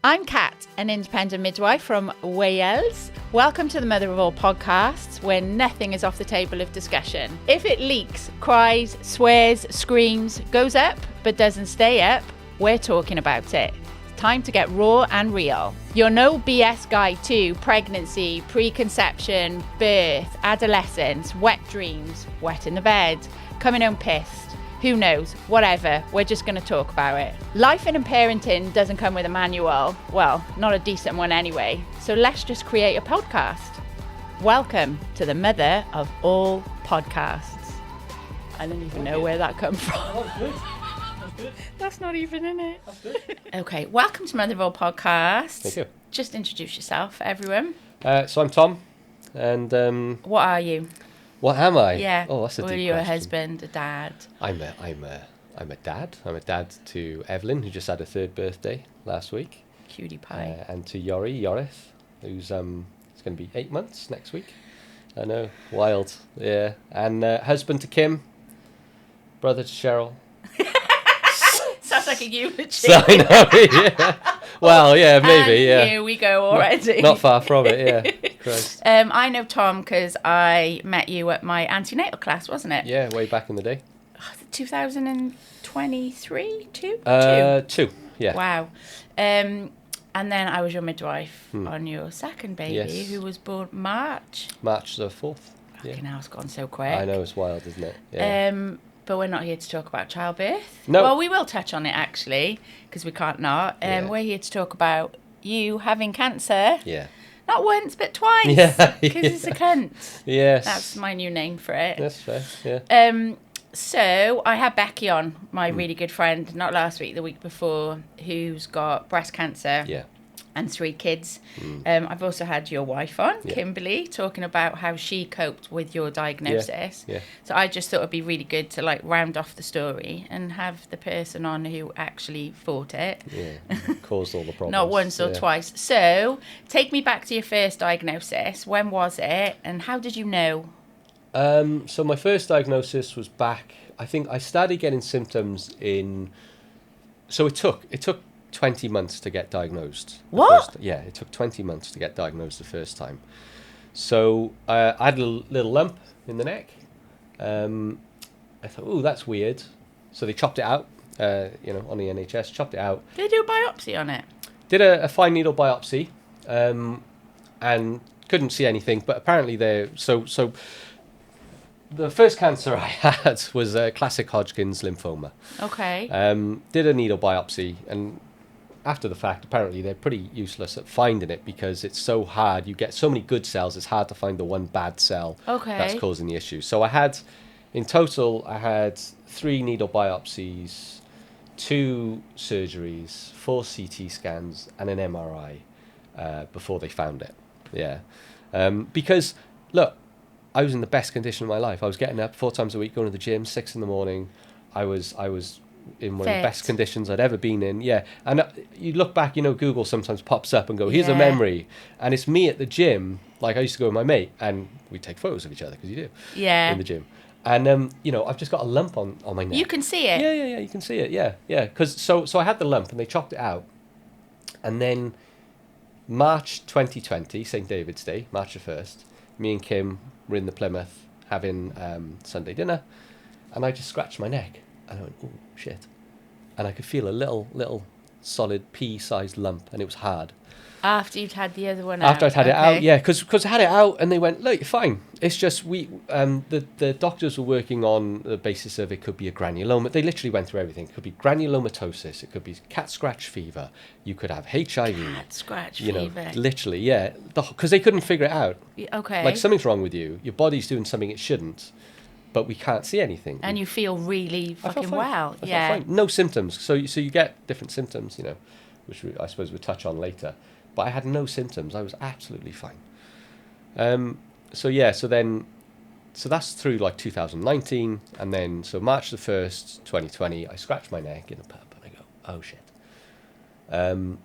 I'm Kat, an independent midwife from Wales. Welcome to the Mother of All podcasts, where nothing is off the table of discussion. If it leaks, cries, swears, screams, goes up, but doesn't stay up, we're talking about it. It's time to get raw and real. Your no BS guide to pregnancy, preconception, birth, adolescence, wet dreams, wet in the bed, coming home pissed. Who knows? Whatever. We're just going to talk about it. Life in parenting doesn't come with a manual. Well, not a decent one anyway. So let's just create a podcast. Welcome to the Mother of All podcasts. I don't even know where that come from. That's good. That's good. That's not even in it. That's good. Okay, welcome to Mother of All podcasts. Thank you. Just introduce yourself, everyone. So I'm Tom, and What are you? what am I? Yeah. Oh, that's a Or deep are you question. a husband, a dad? I'm a dad. I'm a dad to Evelyn, who just had her third birthday last week, Cutie pie. and to Yoris, who's it's going to be 8 months next week. I know, wild. Yeah, and husband to Kim, brother to Cheryl. Sounds like a eulogy. So I know. Yeah. Well, yeah, maybe. And Yeah. here we go already. Not far from it. Yeah. Christ. I know Tom because I met you at my antenatal class, wasn't it? Yeah, way back in the day. 2023? Two? Two. Yeah. Wow. And then I was your midwife on your second baby, Yes. who was born March. March the 4th. Yeah. Fucking hell, it's gone so quick. I know, it's wild, isn't it? Yeah. But we're not here to talk about childbirth. No. Well, we will touch on it, actually, because we can't not. Yeah. We're here to talk about you having cancer. Yeah. Not once, but twice. Yeah, Because it's a cunt. Yes. That's my new name for it. That's fair. Yeah. So I had Becky on, my really good friend, not last week, the week before, who's got breast cancer. Yeah. And 3 kids. I've also had your wife on, Yeah. Kimberly, talking about how she coped with your diagnosis. Yeah. So I just thought it'd be really good to like round off the story and have the person on who actually fought it. Yeah. Caused all the problems. Not once or Yeah. twice. So take me back to your first diagnosis. When was it and how did you know? So my first diagnosis was back. I think I started getting symptoms in. So it took 20 months to get diagnosed. What? Yeah, it took 20 months to get diagnosed the first time. So I had a little lump in the neck. I thought, oh, that's weird. So they chopped it out, on the NHS, chopped it out. Did they do a biopsy on it? Did a fine needle biopsy, and couldn't see anything. But apparently so the first cancer I had was a classic Hodgkin's lymphoma. Okay. Did a needle biopsy, and after the fact, apparently they're pretty useless at finding it because it's so hard. You get so many good cells, it's hard to find the one bad cell that's causing the issue. So in total, I had 3 needle biopsies, 2 surgeries, 4 CT scans, and an MRI before they found it. Yeah. Because, look, I was in the best condition of my life. I was getting up 4 times a week, going to the gym, 6 in the morning. I was in one of the best conditions I'd ever been in. Yeah. And you look back, Google sometimes pops up and go, here's a memory. And it's me at the gym. Like I used to go with my mate and we'd take photos of each other because you do. Yeah. In the gym. And, I've just got a lump on my neck. You can see it. Yeah, you can see it. Yeah. Because so I had the lump and they chopped it out. And then March 2020, St. David's Day, March the 1st, me and Kim were in the Plymouth having Sunday dinner. And I just scratched my neck. And I went, oh, shit. And I could feel a little solid pea-sized lump, and it was hard. After you'd had the other one out? After I'd had it out, yeah. Because I had it out, and they went, look, you're fine. It's just the doctors were working on the basis of it could be a granuloma. They literally went through everything. It could be granulomatosis. It could be cat scratch fever. You could have HIV. Cat scratch fever. Literally, yeah. Because they couldn't figure it out. Okay. Like, something's wrong with you. Your body's doing something it shouldn't. But we can't see anything. And you feel really fucking well. I felt fine. No symptoms. So you get different symptoms, which I suppose we'll touch on later. But I had no symptoms. I was absolutely fine. So that's through like 2019. And then, so March the 1st, 2020, I scratched my neck in a pub and I go, oh shit. And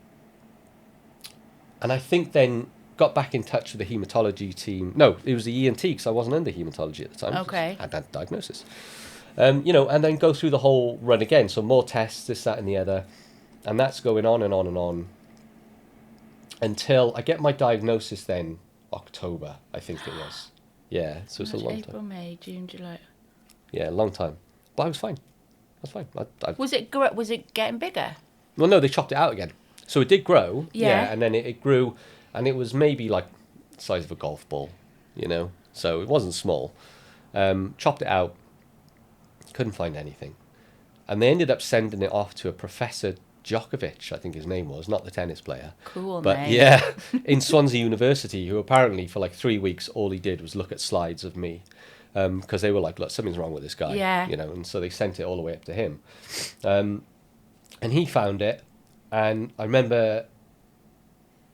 I think then got back in touch with the haematology team. No, it was the ENT because I wasn't under haematology at the time. Okay. I had that diagnosis. And then go through the whole run again. So more tests, this, that, and the other. And that's going on and on and on. until I get my diagnosis then October, I think it was. Yeah, so it's a long April, time. May, June, July. Yeah, a long time. But I was fine. I was fine. Was it getting bigger? Well, no, they chopped it out again. So it did grow. Yeah. And then it grew, and it was maybe like the size of a golf ball, So it wasn't small. Chopped it out. Couldn't find anything. And they ended up sending it off to a Professor Djokovic, I think his name was, not the tennis player. Cool but name. Yeah, in Swansea University, who apparently for like 3 weeks, all he did was look at slides of me. Because they were like, look, something's wrong with this guy. Yeah. And so they sent it all the way up to him. And he found it. And I remember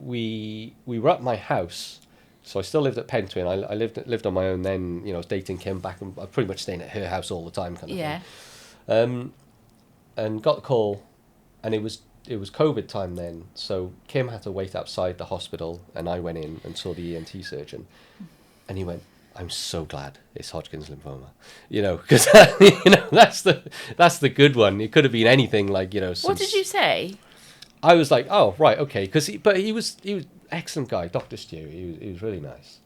we were at my house. So I still lived at Pentwyn. I lived on my own then, dating Kim back. And I was pretty much staying at her house all the time kind of thing. And got the call. And it was COVID time then. So Kim had to wait outside the hospital. And I went in and saw the ENT surgeon. And he went, I'm so glad it's Hodgkin's lymphoma, because that's the good one. It could have been anything like, What did you say? I was like, oh right, okay, but he was excellent guy, Dr. Stew. He was really nice,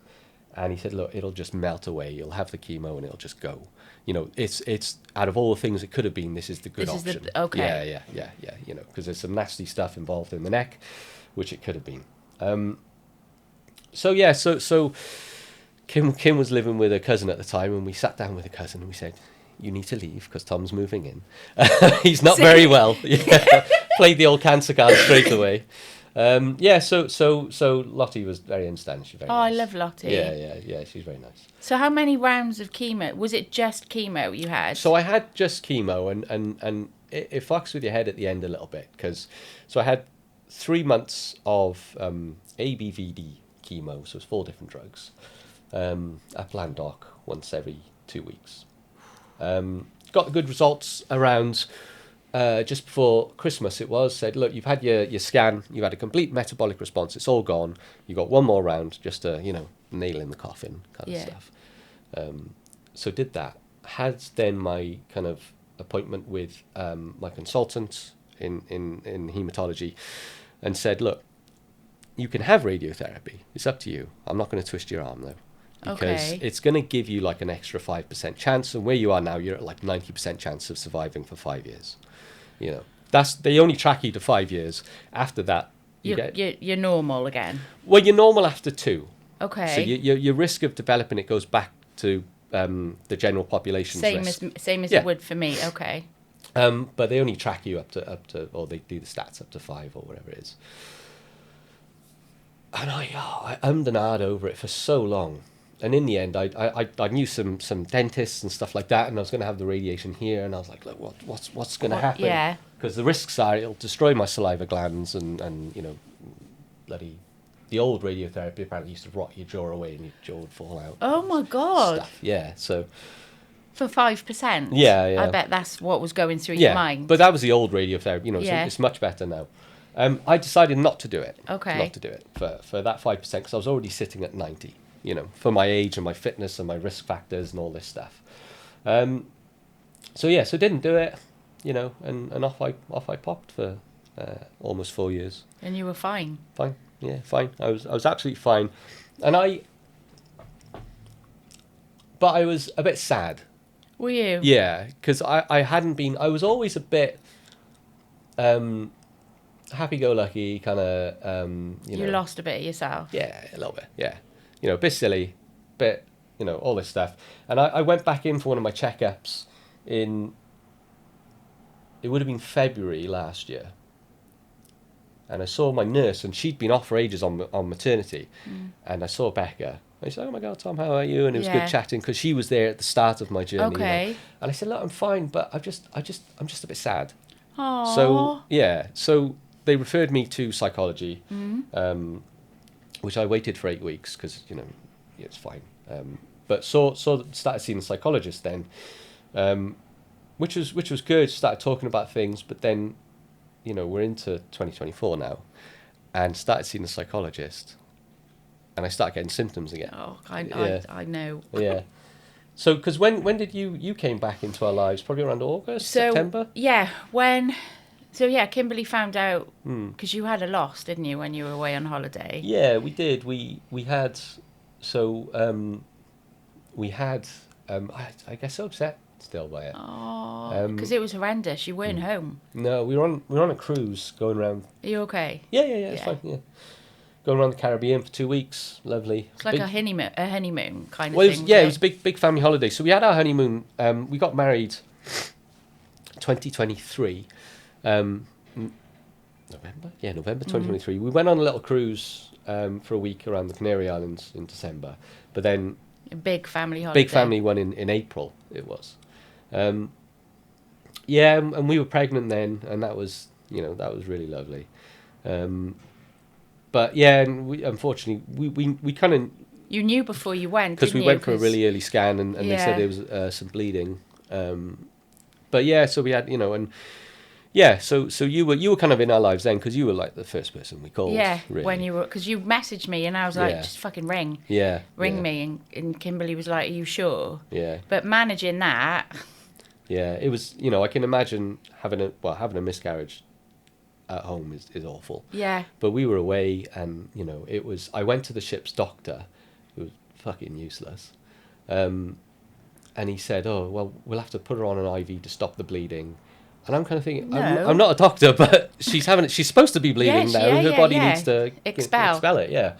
and he said, look, it'll just melt away. You'll have the chemo and it'll just go. It's out of all the things it could have been, this is the good option. Okay. Yeah. Because there's some nasty stuff involved in the neck, which it could have been. So. Kim was living with her cousin at the time, and we sat down with her cousin and we said, you need to leave because Tom's moving in. He's not very well. Yeah. Played the old cancer card straight away. So Lottie was very understanding. She's very nice. I love Lottie. Yeah, she's very nice. So how many rounds of chemo? Was it just chemo you had? So I had just chemo, and it fucks with your head at the end a little bit, so I had 3 months of ABVD chemo, so it's 4 different drugs. At Landoc once every 2 weeks. Got the good results around just before Christmas. It was said, look, you've had your scan, you've had a complete metabolic response, it's all gone. You got one more round, just to nail in the coffin kind of stuff. So did that. Had then my kind of appointment with my consultant in hematology, and said, look, you can have radiotherapy. It's up to you. I'm not going to twist your arm though. Because it's going to give you like an extra 5% chance, and where you are now, you're at like 90% chance of surviving for 5 years. That's they only track you to 5 years. After that, you're normal again. Well, you're normal after 2. Okay. So your risk of developing it goes back to the general population's risk. Same as it would for me. Okay. But they only track you up to, or they do the stats up to 5 or whatever it is. And I ummed and ahed over it for so long. And in the end, I knew some dentists and stuff like that, and I was going to have the radiation here, and I was like, look, what's going to happen? Yeah. Because the risks are it'll destroy my saliva glands, and bloody, the old radiotherapy apparently used to rot your jaw away, and your jaw would fall out. Oh my God. Stuff. Yeah, so. For 5%? Yeah. I bet that's what was going through your mind. But that was the old radiotherapy, so it's much better now. I decided not to do it. Okay. Not to do it for that 5%, because I was already sitting at 90. For my age and my fitness and my risk factors and all this stuff. So didn't do it, and off I popped for almost 4 years. And you were fine? Fine, yeah, fine. I was absolutely fine. But I was a bit sad. Were you? Yeah, because I hadn't been, I was always a bit happy-go-lucky, kind of, You lost a bit of yourself? Yeah, a little bit, yeah. A bit silly, bit, all this stuff. And I went back in for one of my checkups it would have been February last year. And I saw my nurse, and she'd been off for ages on maternity. And I saw Becca. I said, oh my God, Tom, how are you? And it was good chatting, because she was there at the start of my journey. Okay. And I said, look, I'm fine, but I'm just a bit sad. Aww. So they referred me to psychology. Which I waited for 8 weeks because it's fine. But started seeing a psychologist then, which was good. Started talking about things, but then, we're into 2024 now, and started seeing a psychologist, and I started getting symptoms again. Oh, I know. Yeah. So, because when did you came back into our lives? Probably around August, September. Yeah, when So yeah, Kimberly found out because you had a loss, didn't you, when you were away on holiday? Yeah, we did. We had so we had I guess so upset still by it. Oh, because it was horrendous. You weren't home. No, we were on a cruise going around. Are you okay? Yeah, it's fine. Yeah, going around the Caribbean for 2 weeks. Lovely. It's like a honeymoon kind of well, thing. It was a big family holiday. So we had our honeymoon. We got married 2023. November? Yeah, November 2023. We went on a little cruise for a week around the Canary Islands in December. But then... A big family holiday. Big family one in April, it was. Yeah, and we were pregnant then, and that was really lovely. But yeah, and we, unfortunately, we kind of... You knew before you went, because we went for a really early scan, and they said there was some bleeding. But yeah, so we had, and... Yeah, so you were kind of in our lives then, because you were like the first person we called. Yeah, really. when you were, because you messaged me and I was like, just fucking ring. Yeah, ring me, and Kimberly was like, "Are you sure?" Yeah. But managing that. Yeah, it was. I can imagine having a miscarriage at home is awful. Yeah. But we were away, and it was. I went to the ship's doctor, who was fucking useless, and he said, "Oh well, we'll have to put her on an IV to stop the bleeding." And I'm kind of thinking, no. I'm not a doctor, but she's supposed to be bleeding now. Her body needs to expel it, yeah.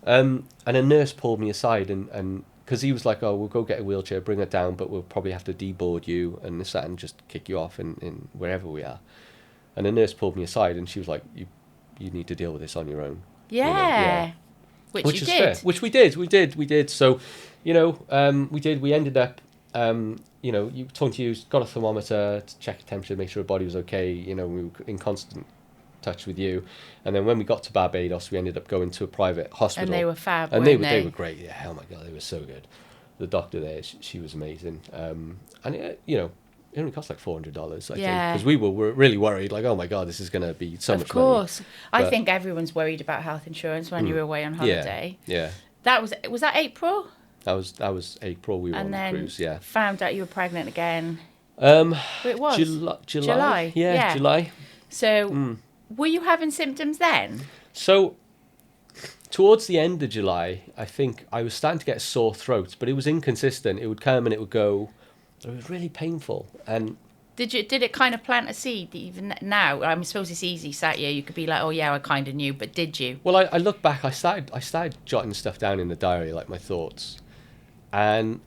And a nurse pulled me aside, and because he was like, "Oh, we'll go get a wheelchair, bring her down, but we'll probably have to deboard you and this, that, and just kick you off in wherever we are." And a nurse pulled me aside, and she was like, "You need to deal with this on your own." Yeah. Which you did. Fair. Which we did. So, we did. We ended up. You talking to you, got a thermometer to check her temperature, make sure her body was okay. We were in constant touch with you, and then when we got to Barbados, we ended up going to a private hospital. And they were fab, and weren't they were great. Yeah, oh my god, they were so good. The doctor there, she was amazing. And it only cost like $400, I think, because we were really worried. Like, oh my god, this is going to be so much money. Of course, I think everyone's worried about health insurance when you were away on holiday. Yeah. That was that April. That was April. We were on the cruise. Yeah. Found out you were pregnant again. It was July. Yeah, July. So, were you having symptoms then? So, towards the end of July, I think I was starting to get a sore throat, but it was inconsistent. It would come and it would go. It was really painful. And did it kind of plant a seed even now? I suppose it's easy sat here. You could be like, oh yeah, I kind of knew, but did you? Well, I look back. I started jotting stuff down in the diary, like my thoughts. And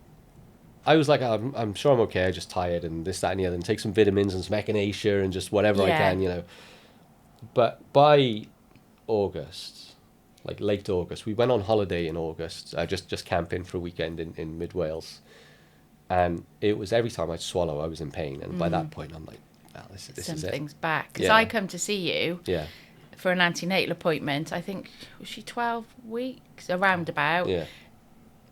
I was like, I'm sure I'm okay. I'm just tired and this, that, and the other. And take some vitamins and some echinacea and just whatever I can, But by August, like late August, we went on holiday in August. Just camping for a weekend in mid Wales, and it was every time I'd swallow, I was in pain. And by that point, I'm like, well, this is it. Something's back. Because I come to see you. Yeah. For an antenatal appointment. I think was she 12 weeks around about. Yeah.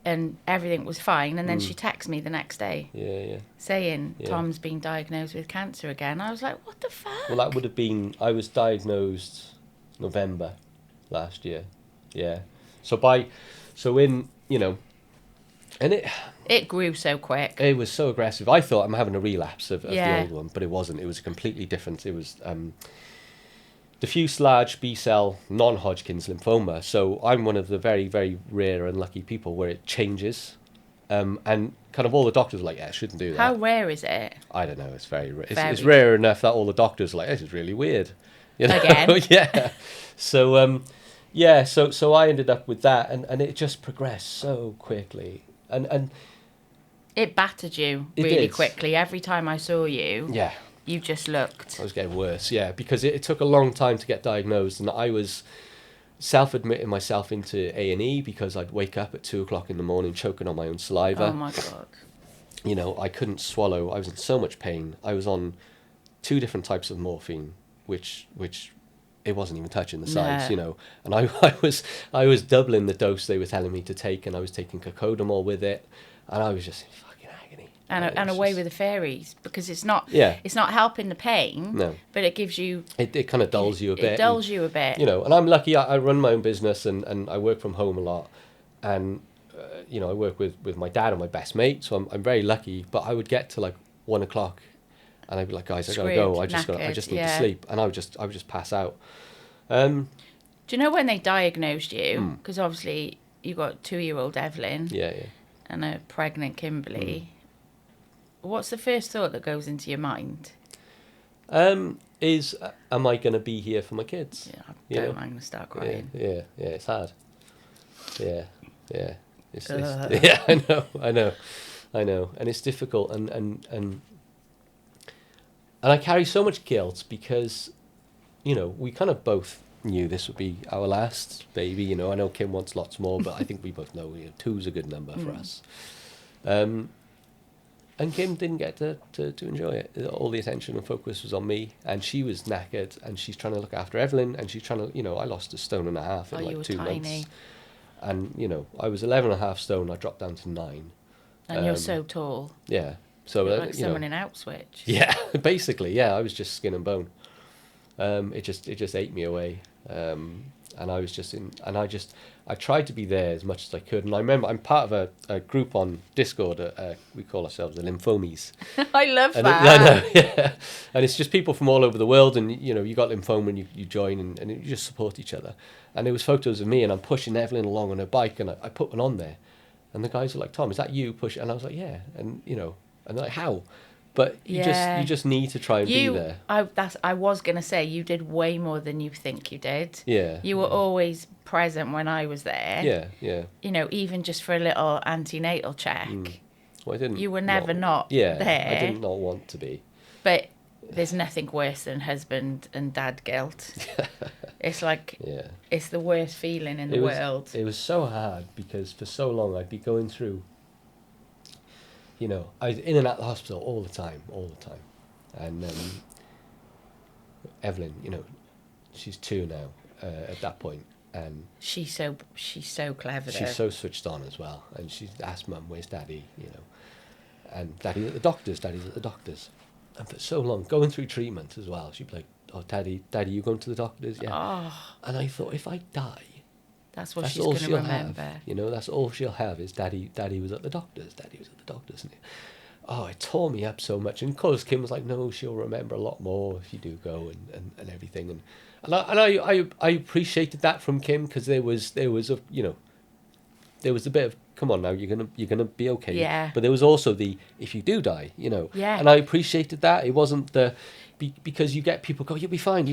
And everything was fine, and then she texted me the next day. Yeah. Saying Tom's been diagnosed with cancer again. I was like, what the fuck? Well, that would have been. I was diagnosed November last year. Yeah. And it grew so quick. It was so aggressive. I thought I'm having a relapse of the old one, but it wasn't. It was completely different. It was diffuse large B-cell non-Hodgkin's lymphoma. So I'm one of the very, very rare and lucky people where it changes. And kind of all the doctors are like, yeah, I shouldn't do that. How rare is it? I don't know. It's very rare. It's rare enough that all the doctors are like, this is really weird. Again? Yeah. So, so I ended up with that, and it just progressed so quickly. And it battered you really quickly. Every time I saw you. Yeah. You just looked. I was getting worse, because it took a long time to get diagnosed, and I was self-admitting myself into A&E because I'd wake up at 2:00 in the morning choking on my own saliva. Oh my god. I couldn't swallow. I was in so much pain. I was on 2 different types of morphine, which it wasn't even touching the sides, And I was doubling the dose they were telling me to take, and I was taking cocodamol with it, and I was just and away with the fairies, because it's not helping the pain. No. But it gives you it kind of dulls you a bit. It dulls you a bit. And I'm lucky. I run my own business and I work from home a lot, and I work with my dad and my best mate, so I'm very lucky. But I would get to like 1:00, and I'd be like, guys, I gotta go. I just need to sleep, and I would just pass out. Do you know when they diagnosed you? Because obviously you got 2-year-old Evelyn. Yeah. And a pregnant Kimberly. What's the first thought that goes into your mind? Am I going to be here for my kids? Yeah, I'm going to start crying. Yeah, it's hard. Yeah. It's yeah, I know, and it's difficult, and I carry so much guilt because, we kind of both knew this would be our last baby. I know Kim wants lots more, but I think we both know 2's a good number for us. And Kim didn't get to enjoy it. All the attention and focus was on me, and she was knackered, and she's trying to look after Evelyn, and she's trying to, I lost 1.5 stone in like 2 months. And, I was 11.5 stone, I dropped down to 9. And you're so tall. Yeah. So like someone in Outswitch. Yeah, basically, yeah, I was just skin and bone. It just ate me away. And I was just I tried to be there as much as I could. And I remember I'm part of a group on Discord. We call ourselves the Lymphomies. I love that. I know, yeah. And it's just people from all over the world. And, you got lymphoma and you join and you just support each other. And there was photos of me and I'm pushing Evelyn along on her bike and I put one on there. And the guys were like, Tom, is that you pushing? And I was like, yeah. And, and they're like, how? But you just need to try and be there. I was going to say, you did way more than you think you did. Yeah. You were always present when I was there. Yeah. Even just for a little antenatal check. Well, I didn't. You were never not there. I did not want to be. But there's nothing worse than husband and dad guilt. It's like, it's the worst feeling in the world. It was so hard because for so long I'd be going through... I was in and out of the hospital all the time. And Evelyn, she's 2 now at that point, and she's so clever. She's so switched on as well, and she's asked Mum, "Where's Daddy?" And Daddy's at the doctor's. And for so long, going through treatment as well, she'd be like, "Oh, Daddy, you going to the doctor's?" Yeah. Oh. And I thought, if I die, that's what she's going to remember. That's all she'll have is Daddy was at the doctor's. And it tore me up so much. And of course, Kim was like, no, she'll remember a lot more if you do go and everything. And I appreciated that from Kim because there was a bit of, come on now, you're gonna be okay. Yeah. But there was also if you do die, Yeah. And I appreciated that. It wasn't because you get people go, you'll be fine,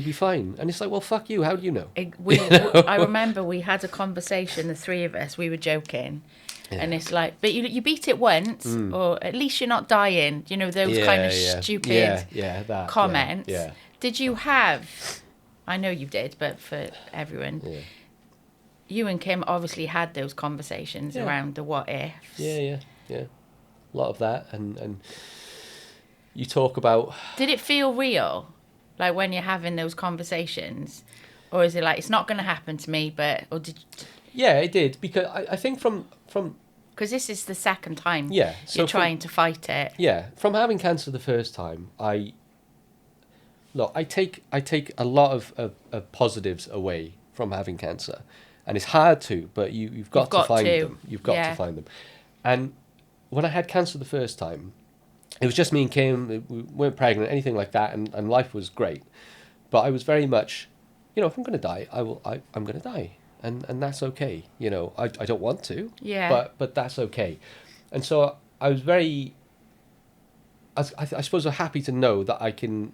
and it's like, well, fuck you, how do you know? I remember we had a conversation, the three of us, we were joking, and it's like, but you beat it once, or at least you're not dying, those kind of stupid comments. Yeah. Did you have, I know you did, but for everyone, you and Kim obviously had those conversations around the what ifs. Yeah. A lot of that, and you talk about... Did it feel real? Like when you're having those conversations? Or is it like, it's not going to happen to me, but... Or did you... Yeah, it did. Because I think from... Because this is the second time you're trying to fight it. Yeah. From having cancer the first time, I take a lot of positives away from having cancer. And it's hard to, but you've got to find them. You've got to find them. And when I had cancer the first time... It was just me and Kim. We weren't pregnant, anything like that, and life was great. But I was very much, if I'm going to die, I'm going to die, and that's okay. I don't want to, but that's okay. And so I was very, I suppose, I'm happy to know that I can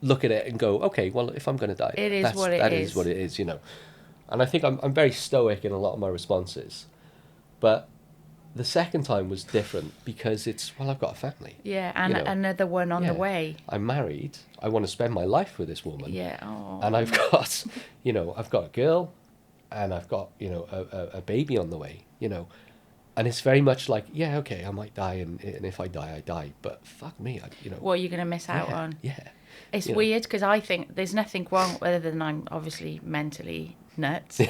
look at it and go, okay, well, if I'm going to die, that is what it is, And I think I'm very stoic in a lot of my responses, but. The second time was different because I've got a family. Yeah, and another one on the way. I'm married. I want to spend my life with this woman. Yeah. Oh. And I've got, I've got a girl, and I've got, a baby on the way, And it's very much like, yeah, okay, I might die, and if I die, I die. But fuck me, what are you going to miss out on? Yeah. It's weird because I think there's nothing wrong other than I'm obviously mentally nuts.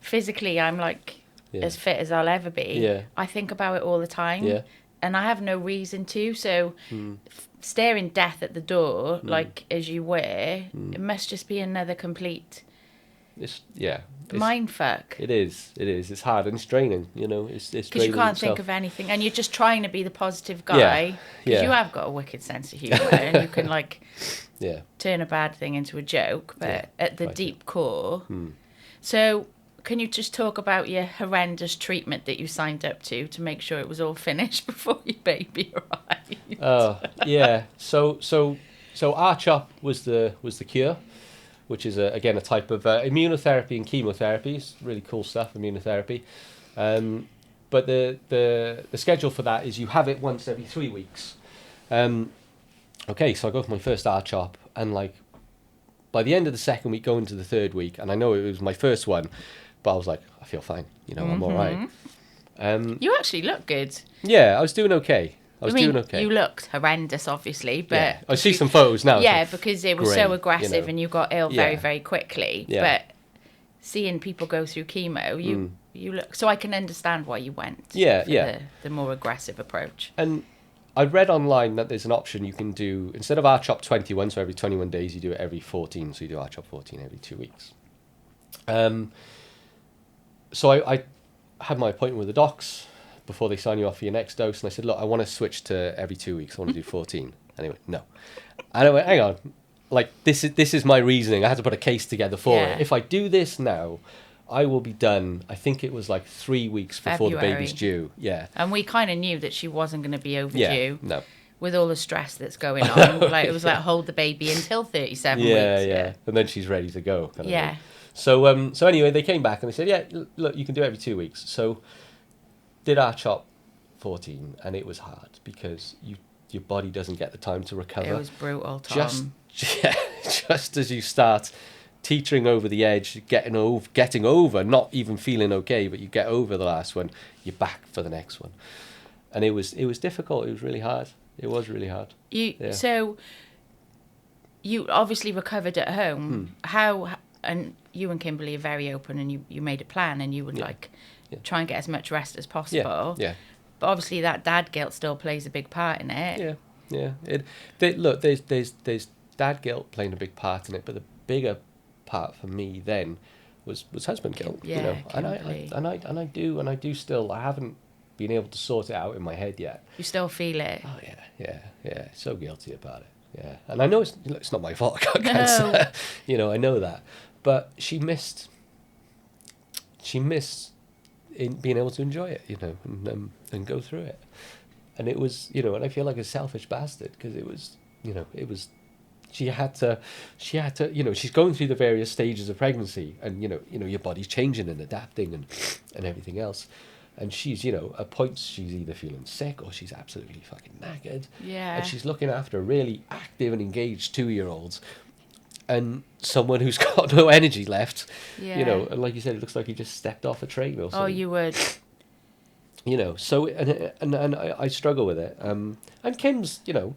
Physically, I'm like... as fit as I'll ever be. Yeah. I think about it all the time. Yeah. And I have no reason to. So staring death at the door, like as you were, it must just be another complete it's yeah. Mind fuck. It is. It's hard and it's draining. You know, it's because draining. You can't think of anything, and you're just trying to be the positive guy. Because you have got a wicked sense of humour, and you can turn a bad thing into a joke, but at the deep core. So, can you just talk about your horrendous treatment that you signed up to make sure it was all finished before your baby arrived? Oh yeah. So R-CHOP was the cure, which is again a type of immunotherapy and chemotherapy. It's really cool stuff, immunotherapy. But the schedule for that is you have it once every 3 weeks. Okay, so I go for my first R-CHOP, and by the end of the second week, going to the third week, and I know it was my first one, but I was like, I feel fine. You know, I'm all right. You actually look good. Yeah, I was doing okay. Doing okay. You looked horrendous, obviously, but I see some photos now. Yeah, because it was so aggressive, and you got ill very, very quickly. Yeah. But seeing people go through chemo, you look. So I can understand why you went. The more aggressive approach. And I read online that there's an option you can do instead of R-CHOP 21, so every 21 days, you do it every 14. So you do R-CHOP 14 every 2 weeks. So I had my appointment with the docs before they sign you off for your next dose, and I said, look, I want to switch to every 2 weeks. I want to do 14. And they went, no. And I went, hang on, this is my reasoning. I had to put a case together for it. If I do this now, I will be done. I think it was 3 weeks before the baby's due. Yeah. And we kind of knew that she wasn't going to be overdue. Yeah, no. With all the stress that's going on. It was hold the baby until 37 weeks. Yeah. And then she's ready to go. Kind of thing. So anyway, they came back and they said, yeah, look, you can do it every 2 weeks. So did R-CHOP 14, and it was hard because your body doesn't get the time to recover. It was brutal, Tom. Just as you start teetering over the edge, getting over, not even feeling okay, but you get over the last one, you're back for the next one. And it was difficult. It was really hard. It was really hard. So you obviously recovered at home. How, and you and Kimberly are very open, and you made a plan, and you would try and get as much rest as possible. Yeah. But obviously that dad guilt still plays a big part in it. Yeah. Look, there's dad guilt playing a big part in it, but the bigger part for me then was husband guilt. Yeah, you know, and I do still. I haven't been able to sort it out in my head yet. You still feel it. Oh yeah. So guilty about it. Yeah, and I know it's not my fault. I got cancer. You know, I know that, but she missed in being able to enjoy it. You know, and go through it. And it was, you know, and I feel like a selfish bastard because it was, you know, she had to, you know, she's going through the various stages of pregnancy, and you know, your body's changing and adapting and everything else. And she's, you know, at points she's either feeling sick or she's absolutely fucking knackered. Yeah. And she's looking after really active and engaged 2-year-olds and someone who's got no energy left. Yeah. You know, and like you said, it looks like he just stepped off a train or something. Oh, you would. You know, so, and I struggle with it. And Kim's, you know,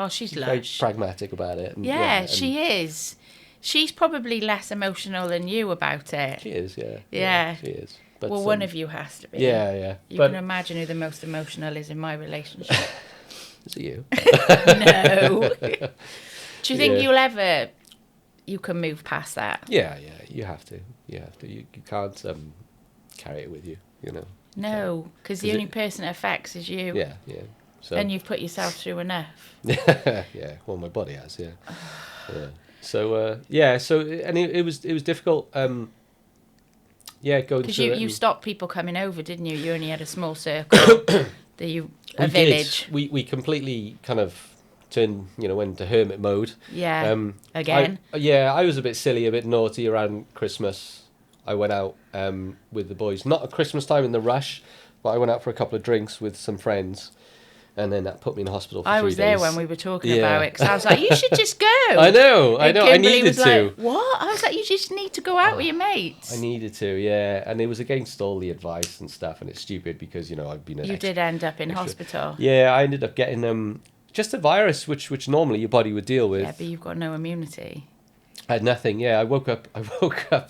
she's very lush. pragmatic about it. And, and she is. She's probably less emotional than you about it. She is, yeah. Yeah. She is. But, well, one of you has to be. Yeah. You can imagine who the most emotional is in my relationship. Is it you? No. Do you think you can move past that? Yeah, you have to. You can't carry it with you, you know. No, because the only person it affects is you. Yeah. So. And you've put yourself through enough. Yeah, well, my body has, yeah. So, and it was difficult, going because you stopped people coming over, didn't you? You only had a small circle. Village. We completely kind of turned, you know, went into hermit mode. Yeah. Again. I was a bit silly, a bit naughty around Christmas. I went out with the boys, not at Christmas time in the rush, but I went out for a couple of drinks with some friends. And then that put me in the hospital for 3 days. I was there when we were talking about it, because I was like, you should just go. I know. Kimberly I needed was to. Like, what? I was like, you just need to go out with your mates. I needed to, yeah. And it was against all the advice and stuff, and it's stupid because, you know, I've been You did end up in hospital. Yeah, I ended up getting just a virus, which normally your body would deal with. Yeah, but you've got no immunity. I had nothing, yeah. I woke up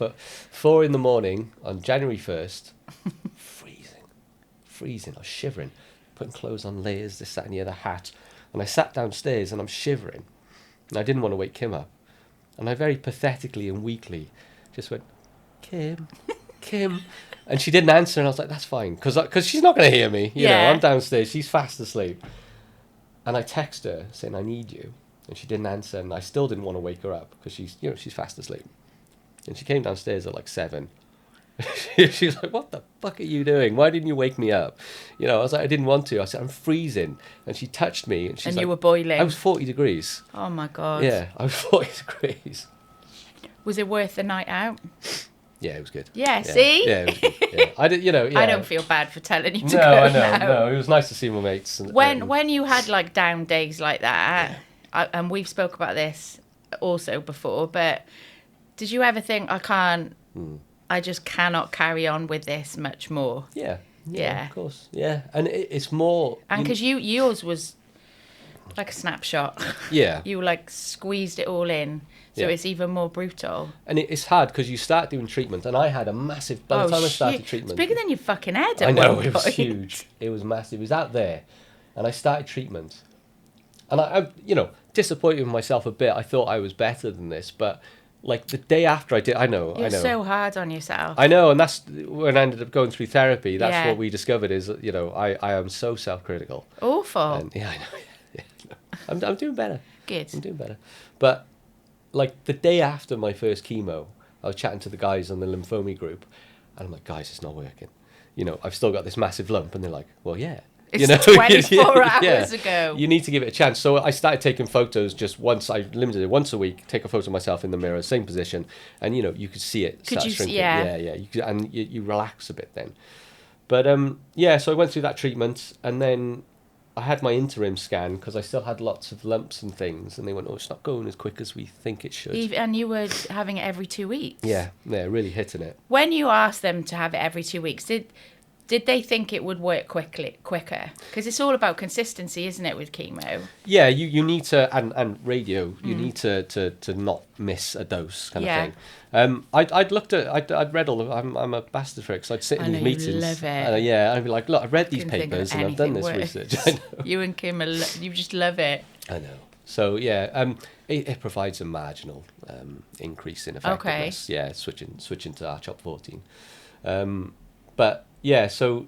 at 4 a.m. on January 1st. Freezing. I was shivering. Putting clothes on, layers, this, that, and the other, hat. And I sat downstairs and I'm shivering. And I didn't want to wake Kim up. And I very pathetically and weakly just went, Kim, Kim. And she didn't answer, and I was like, that's fine, because she's not going to hear me. You know, I'm downstairs, she's fast asleep. And I text her saying, I need you. And she didn't answer, and I still didn't want to wake her up because she's fast asleep. And she came downstairs at like 7. She was like, what the fuck are you doing? Why didn't you wake me up? You know, I was like, I didn't want to. I said, I'm freezing. And she touched me, and she's like, you were boiling. I was 40 degrees. Oh my God. Yeah, I was 40 degrees. Was it worth the night out? Yeah, it was good. Yeah, see? Yeah, it was good. Yeah. I did, I don't feel bad for telling you to go I know, now. no. It was nice to see my mates. And, when you had like down days like that, and we've spoke about this also before, but did you ever think, I just cannot carry on with this much more? Yeah, of course. Yeah, and it's more... And because yours was like a snapshot. Yeah. You like squeezed it all in. So it's even more brutal. And it's hard because you start doing treatment, and I had a massive... By the time I started treatment... It's bigger than your fucking head I know, it was huge. It was massive. It was out there. And I started treatment. And I disappointed with myself a bit. I thought I was better than this, but like the day after I did... I know. So hard on yourself. I know, and that's when I ended up going through therapy. That's what we discovered is, I am so self-critical. Awful. And, I know. I'm doing better. Good. I'm doing better. But... like the day after my first chemo, I was chatting to the guys on the lymphoma group, and I'm like, guys, it's not working. I've still got this massive lump, and they're like, well, yeah. It's 24 hours ago. You need to give it a chance. So I started taking photos just once. I limited it once a week. Take a photo of myself in the mirror, same position, and you could see it start shrinking. Yeah. You could, and you relax a bit then. But so I went through that treatment, and then I had my interim scan because I still had lots of lumps and things, and they went, it's not going as quick as we think it should. And you were having it every 2 weeks? Yeah, really hitting it. When you asked them to have it every 2 weeks, did they think it would work quicker? Because it's all about consistency, isn't it, with chemo? Yeah, you need to, and radio, you need to not miss a dose kind of thing. I'd read all of, I'm a bastard for it, because I'd sit in these meetings. You love it. I'd be like, look, I've read these papers and I've done this research. I know. You and Kim, you just love it. I know. So, it provides a marginal increase in effectiveness. Okay. Yeah, switching to R-CHOP 14. But, yeah, so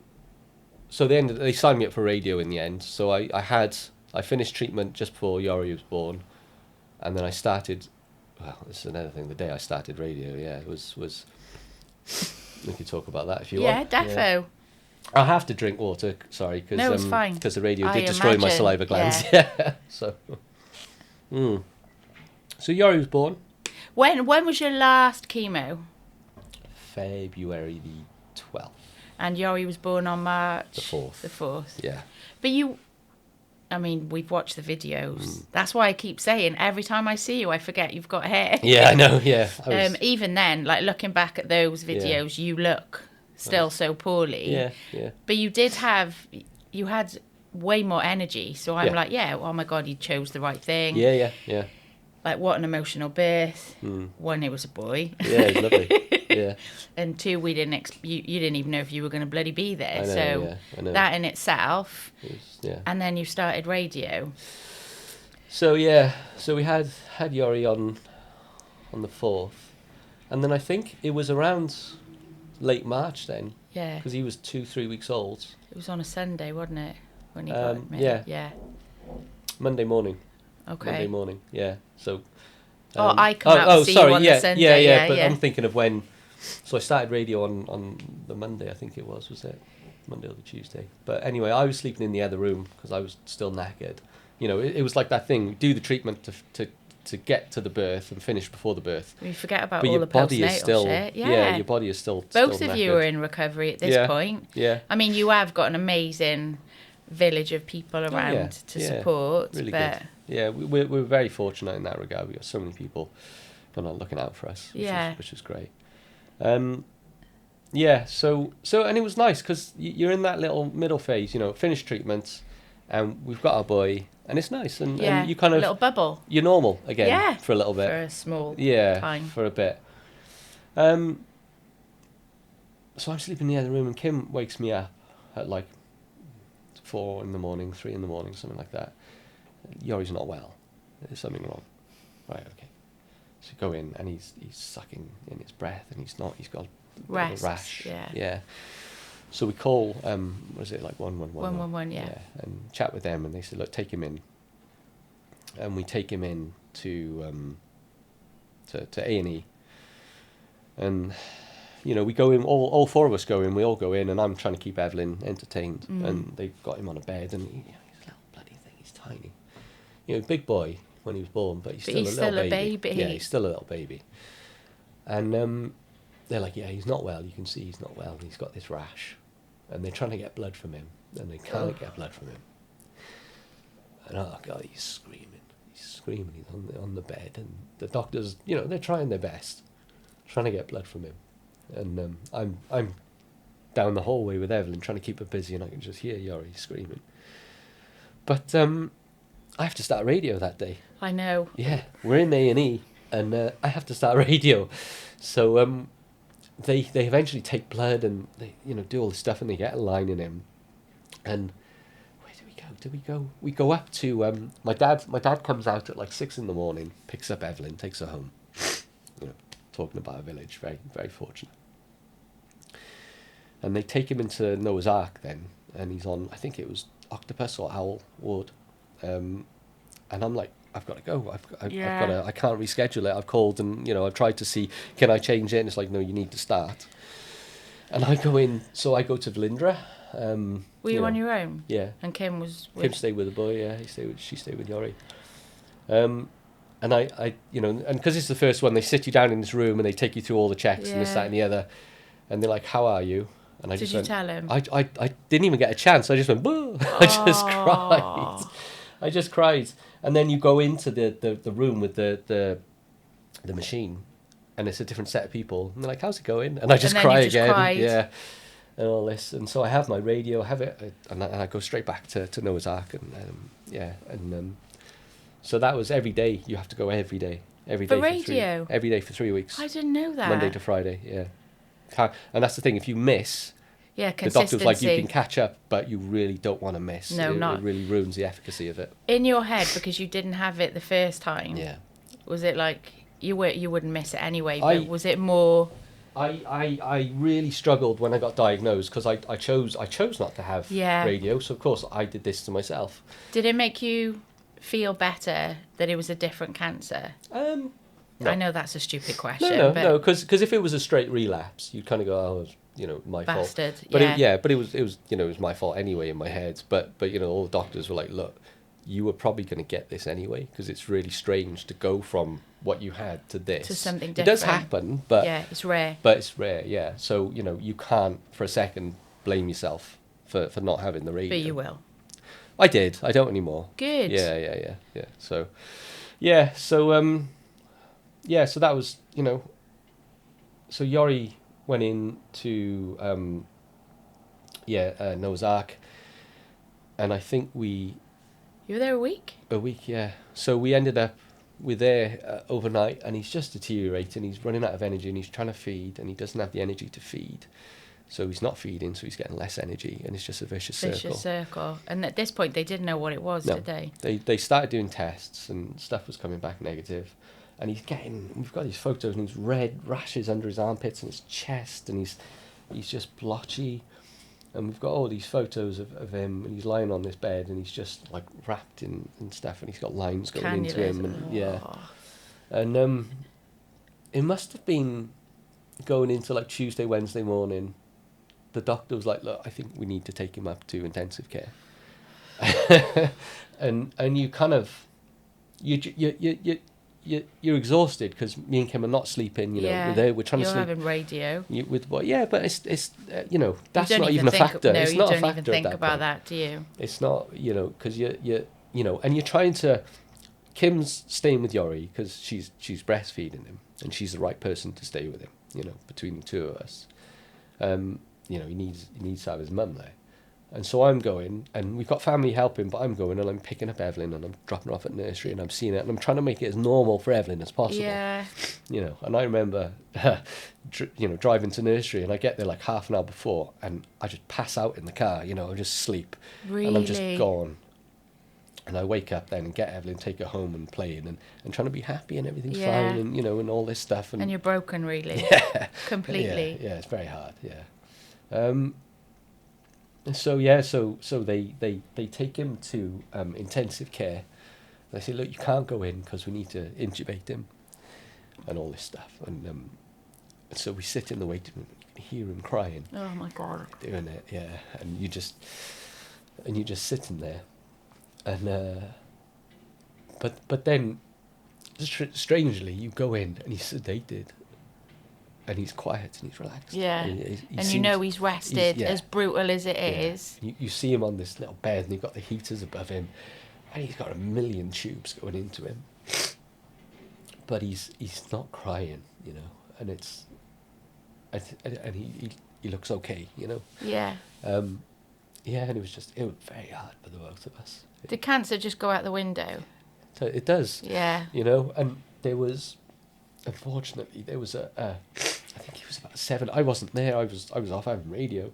they signed me up for radio in the end. So I finished treatment just before Yori was born. And then I started... Well, this is another thing. The day I started radio, it was. We could talk about that if you want. Yeah, defo. Yeah. I'll have to drink water. Sorry, because no, it's fine. Because the radio did destroy my saliva glands. Yeah. So. So Yori was born. When was your last chemo? February the 12th. And Yori was born on March the 4th. The 4th. Yeah. But we've watched the videos. That's why I keep saying every time I see you, I forget you've got hair. Yeah, I know. Yeah. Even then, like looking back at those videos, you look still so poorly. Yeah. But you had way more energy. So I'm like, oh my God, you chose the right thing. Yeah. Like, what an emotional birth. One, it was a boy. Yeah, it was lovely. Yeah. And 2, we didn't. You didn't even know if you were going to bloody be there. I know. That in itself. Yeah. And then you started radio. So so we had Yori on the 4th, and then I think it was around late March then. Yeah. Because he was 2-3 weeks old. It was on a Sunday, wasn't it? When he got me. Yeah. Monday morning. Okay. Monday morning. Yeah. So. I come out to see you on the Sunday. Yeah. But I'm thinking of when. So I started radio on the Monday, I think it was it? Monday or the Tuesday. But anyway, I was sleeping in the other room because I was still knackered. It was like that thing, do the treatment to get to the birth and finish before the birth. You forget about all the postnatal shit. Yeah, your body is still Both of you are in recovery at this point. Yeah. You have got an amazing village of people around to support. Really good. Yeah, we're very fortunate in that regard. We've got so many people kind of looking out for us, which is great. So and it was nice because you're in that little middle phase, finished treatment, and we've got our boy, and it's nice, and you kind of little bubble. You're normal again for a little bit, for a small time, for a bit. So I'm sleeping in the other room, and Kim wakes me up at like 4 in the morning, 3 in the morning, something like that. Yori's not well. There's something wrong. Right, okay. So go in, and he's sucking in his breath, and he's got a rash. Yeah. So we call, was it like 111? 111, yeah. And chat with them, and they said, look, take him in. And we take him in to A&E. And, you know, we go in, all four of us go in, we all go in, and I'm trying to keep Evelyn entertained. And they've got him on a bed, and he's a little bloody thing, he's tiny. You know, big boy when he was born, but he's still a baby. Yeah, he's still a little baby. And they're like, yeah, he's not well. You can see he's not well. He's got this rash. And they're trying to get blood from him, and they can't get blood from him. And oh God, he's screaming. He's on the bed, and the doctors, you know, they're trying their best, trying to get blood from him. And I'm down the hallway with Evelyn, trying to keep her busy, and I can just hear Yori screaming. But I have to start radio that day. I know. Yeah, we're in A&E, and I have to start radio. So they eventually take blood, and they, you know, do all this stuff, and they get a line in him. And where do we go? We go up to my dad. My dad comes out at like 6 a.m, picks up Evelyn, takes her home. You know, talking about a village, very, very fortunate. And they take him into Noah's Ark then, and he's on, I think it was octopus or owl ward. And I'm like, I've got to go. I've got to. I can't reschedule it. I've called, and you know, I've tried to see, can I change it? And it's like, no, you need to start. And I go in. So I go to Valindra. Were you on your own? Yeah. And Kim was. Kim stayed with the boy. Yeah, she stayed with Yori. And I, you know, and because it's the first one, they sit you down in this room and they take you through all the checks and this, that, and the other, and they're like, "How are you?" And I Did you tell him? I didn't even get a chance. I just went, boo. I just cried. And then you go into the room with the machine, and it's a different set of people. And they're like, how's it going? And I just cry again. Cried. Yeah. And all this. And so I have my radio, and I go straight back to Noah's Ark. And so that was every day. You have to go every day. Every day for radio? Every day for 3 weeks. I didn't know that. Monday to Friday, yeah. And that's the thing, if you miss, the doctor's like, you can catch up, but you really don't want to miss. No, it really ruins the efficacy of it. In your head, because you didn't have it the first time, was it like you wouldn't miss it anyway, but was it more... I really struggled when I got diagnosed, because I chose not to have radio, so of course I did this to myself. Did it make you feel better that it was a different cancer? No. I know that's a stupid question. No, because if it was a straight relapse, you'd kind of go, oh, you know, my Bastard, fault. But it was you know, it was my fault anyway in my head. But you know, all the doctors were like, look, you were probably going to get this anyway, because it's really strange to go from what you had to this. To something different. It does happen, but yeah, it's rare. But it's rare, yeah. So you know, you can't for a second blame yourself for not having the radio. But you will. I did. I don't anymore. Good. Yeah. So, so that was, you know, so Yori went into, Noah's Ark, and I think You were there a week? A week, yeah. So we're there overnight, and he's just deteriorating. He's running out of energy, and he's trying to feed, and he doesn't have the energy to feed. So he's not feeding, so he's getting less energy, and it's just a vicious circle. And at this point, they didn't know what it was, did they? They started doing tests, and stuff was coming back negative. And we've got these photos, and he's red rashes under his armpits and his chest, and he's just blotchy. And we've got all these photos of him, and he's lying on this bed, and he's just like wrapped in stuff, and he's got lines going into him, and And it must have been going into like Tuesday, Wednesday morning. The doctor was like, look, I think we need to take him up to intensive care. and you kind of, you're exhausted, because me and Kim are not sleeping, you know, we're trying to sleep. You're having radio. But it's you know, that's not even a factor. No, it's you not don't a factor even think at that about point. that, do you? It's not, you know, because you know, and you're trying to, Kim's staying with Yori because she's breastfeeding him, and she's the right person to stay with him, you know, between the two of us. You know, he needs to have his mum there. And so I'm going, and we've got family helping, but I'm going, and I'm picking up Evelyn, and I'm dropping her off at nursery, and I'm seeing it, and I'm trying to make it as normal for Evelyn as possible. Yeah. You know, and I remember, driving to nursery, and I get there like half an hour before, and I just pass out in the car, you know, I just sleep. Really? And I'm just gone. And I wake up then and get Evelyn, take her home and playing and trying to be happy and everything's Yeah. fine and, you know, and all this stuff. And you're broken, really. Yeah. Completely. Yeah, it's very hard, yeah. And so they take him to intensive care. They say, look, you can't go in because we need to intubate him and all this stuff. And so we sit in the waiting room. You can hear him crying. Oh my God. Doing it, yeah. And you're just sitting there. And but then strangely you go in and he's sedated and he's quiet and he's relaxed. Yeah. He and seems, you know he's rested, as brutal as it is. You see him on this little bed and you've got the heaters above him and he's got a million tubes going into him. But he's not crying, you know, and it's and he looks okay, you know. Yeah. Yeah, and it was very hard for the both of us. Did cancer just go out the window? So it does. Yeah. You know, and unfortunately, there was I think he was about 7. I wasn't there. I was off having radio.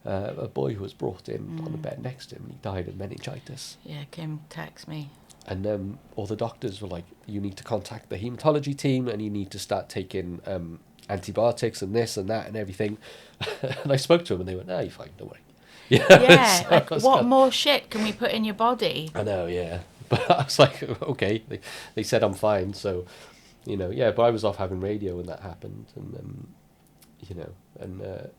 A boy who was brought in on the bed next to him, and he died of meningitis. Yeah, Kim texted me. And all the doctors were like, you need to contact the haematology team and you need to start taking antibiotics and this and that and everything. And I spoke to them and they went, no, you're fine, don't worry. Yeah, So like, what more shit can we put in your body? I know, yeah. But I was like, okay. They said I'm fine, so, you know, yeah, but I was off having radio when that happened. And, you know, and,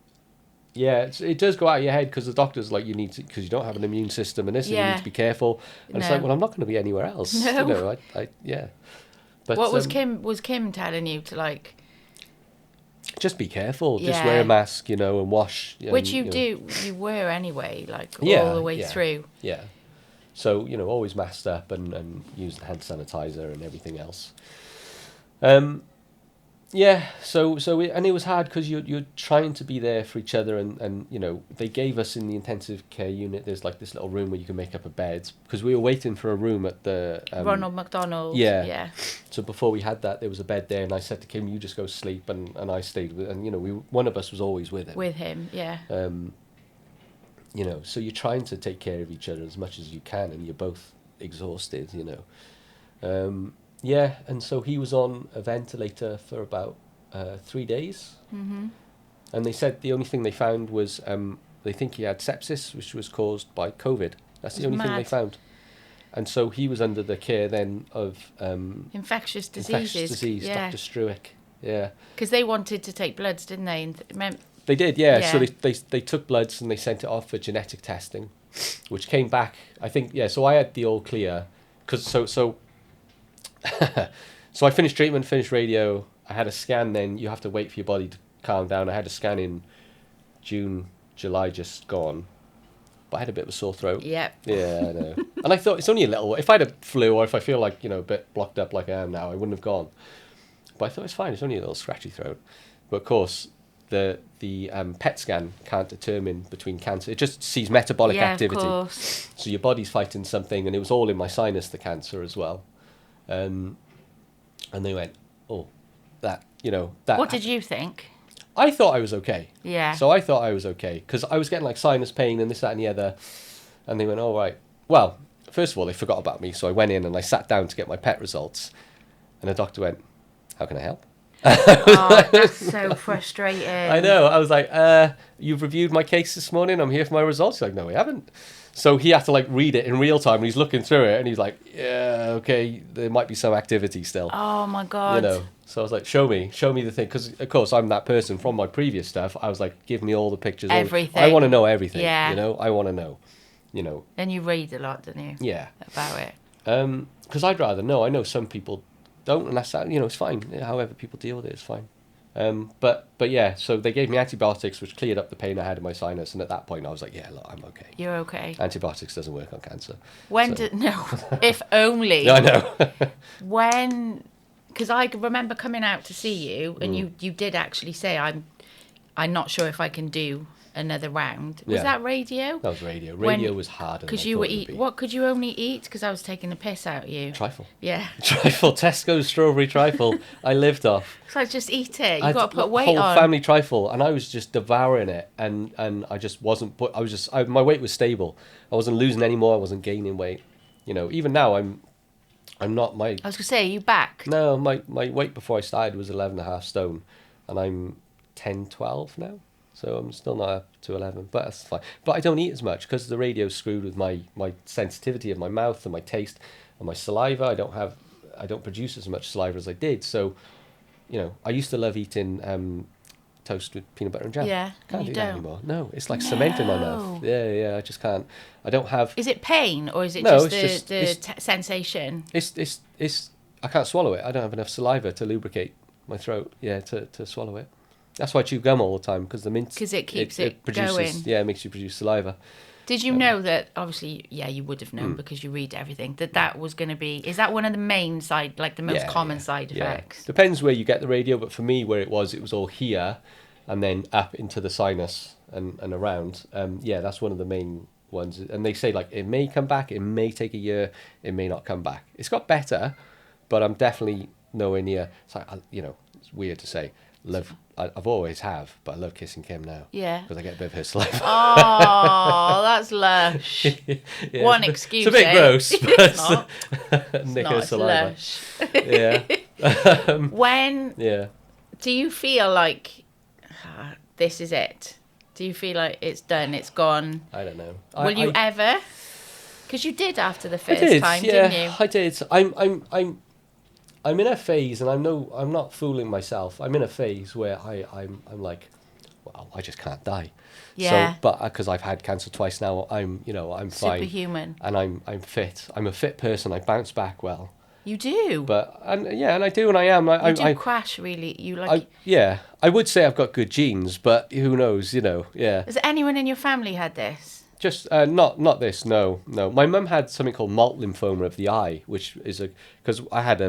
yeah, it does go out of your head because the doctor's like, you need to, because you don't have an immune system and this, and you need to be careful. And it's like, well, I'm not going to be anywhere else. No. You know, yeah. But, what was Kim telling you to, like... Just be careful. Yeah. Just wear a mask, you know, and wash. Which you were anyway, like all the way through. Yeah. So, you know, always masked up and using hand sanitizer and everything else. Yeah, so it was hard because you're trying to be there for each other and you know, they gave us in the intensive care unit, there's like this little room where you can make up a bed because we were waiting for a room at the... Ronald McDonald. Yeah. So before we had that, there was a bed there and I said to Kim, you just go sleep and I stayed with, and you know, one of us was always with him. With him, yeah. You know, so you're trying to take care of each other as much as you can and you're both exhausted, you know. Yeah, and so he was on a ventilator for about 3 days. Mm-hmm. And they said the only thing they found was they think he had sepsis, which was caused by COVID. That's the only thing they found. And so he was under the care then of... infectious diseases. Yeah. Dr. Struick. Yeah. Because they wanted to take bloods, didn't they? They did, yeah. So they took bloods and they sent it off for genetic testing, which came back, I think, yeah, so I had the all clear. Because so I finished treatment, finished radio. I had a scan then. You have to wait for your body to calm down. I had a scan in June, July just gone. But I had a bit of a sore throat. Yep. Yeah, I know. And I thought it's only a little... If I had a flu or if I feel like, you know, a bit blocked up like I am now, I wouldn't have gone. But I thought it's fine. It's only a little scratchy throat. But of course, the PET scan can't determine between cancer. It just sees metabolic activity. Of course. So your body's fighting something. And it was all in my sinus, the cancer as well. And they went, oh, that, you know... that. What did you think? I thought I was okay. Yeah. So I thought I was okay. Because I was getting like sinus pain and this, that and the other. And they went, all right. Well, first of all, they forgot about me. So I went in and I sat down to get my PET results. And the doctor went, how can I help? Oh, that's so frustrating. I know. I was like, you've reviewed my case this morning. I'm here for my results. He's like, no, we haven't. So he had to like read it in real time, and he's looking through it, and he's like, "Yeah, okay, there might be some activity still." Oh my god! You know. So I was like, "Show me the thing," because of course I'm that person from my previous stuff. I was like, "Give me all the pictures." Everything. I want to know everything. Yeah. You know, I want to know. You know. And you read a lot, don't you? Yeah. About it. Because I'd rather know. I know some people don't, and that's, you know, it's fine. However people deal with it is fine. But yeah, so they gave me antibiotics, which cleared up the pain I had in my sinus, and at that point I was like, yeah, look, I'm okay. You're okay. Antibiotics doesn't work on cancer. If only. I know. When, because I remember coming out to see you, and you did actually say, I'm not sure if I can do another round. Was that radio? That was radio. Radio was harder. Because you were what could you only eat? Because I was taking the piss out of you. Trifle. Yeah. Trifle. Tesco's strawberry trifle. I lived off. So I just eat it. You got to put weight on. Whole family trifle, and I was just devouring it, and I just wasn't. My weight was stable. I wasn't losing any more. I wasn't gaining weight. even now I'm not my. I was gonna say, are you back? No, my weight before I started was 11.5 stone, and I'm 10, 12 now. So I'm still not up to 11, but that's fine. But I don't eat as much because the radio's screwed with my sensitivity of my mouth and my taste and my saliva. I don't produce as much saliva as I did. So, I used to love eating toast with peanut butter and jam. Yeah, Can't you do that don't anymore. No, it's like cement in my mouth. Yeah, I just can't. I don't have. Is it pain or is it No, just the sensation? It's I can't swallow it. I don't have enough saliva to lubricate my throat. Yeah, to swallow it. That's why I chew gum all the time, because the mint. Because it keeps it produces, going. Yeah, it makes you produce saliva. Did you know that, obviously, you would have known because you read everything, that was going to be, is that one of the main side, like the most common side effects? Depends where you get the radio, but for me, where it was all here and then up into the sinus and around. That's one of the main ones. And they say, like, it may come back, it may take a year, it may not come back. It's got better, but I'm definitely nowhere near. It's like, it's weird to say. I've always have, but I love kissing Kim now. Yeah. Because I get a bit of her saliva. Oh, that's lush. Yeah, One excuse. It's a bit gross, but it's not. Nick It's her saliva. lush. Yeah. When Yeah. do you feel like this is it? Do you feel like it's done? It's gone? I don't know. Will you ever? Because you did after the first time, yeah, didn't you? I did. I'm in a phase, and I'm not fooling myself. I'm in a phase where I'm like, well, I just can't die. Yeah. So, but because I've had cancer twice now, I'm fine. Superhuman. And I'm fit. I'm a fit person. I bounce back well. You do. But and I do, and I am. You do crash really. You like. I would say I've got good genes, but who knows? Yeah. Has anyone in your family had this? Just not this. No. My mum had something called malt lymphoma of the eye, which is because I had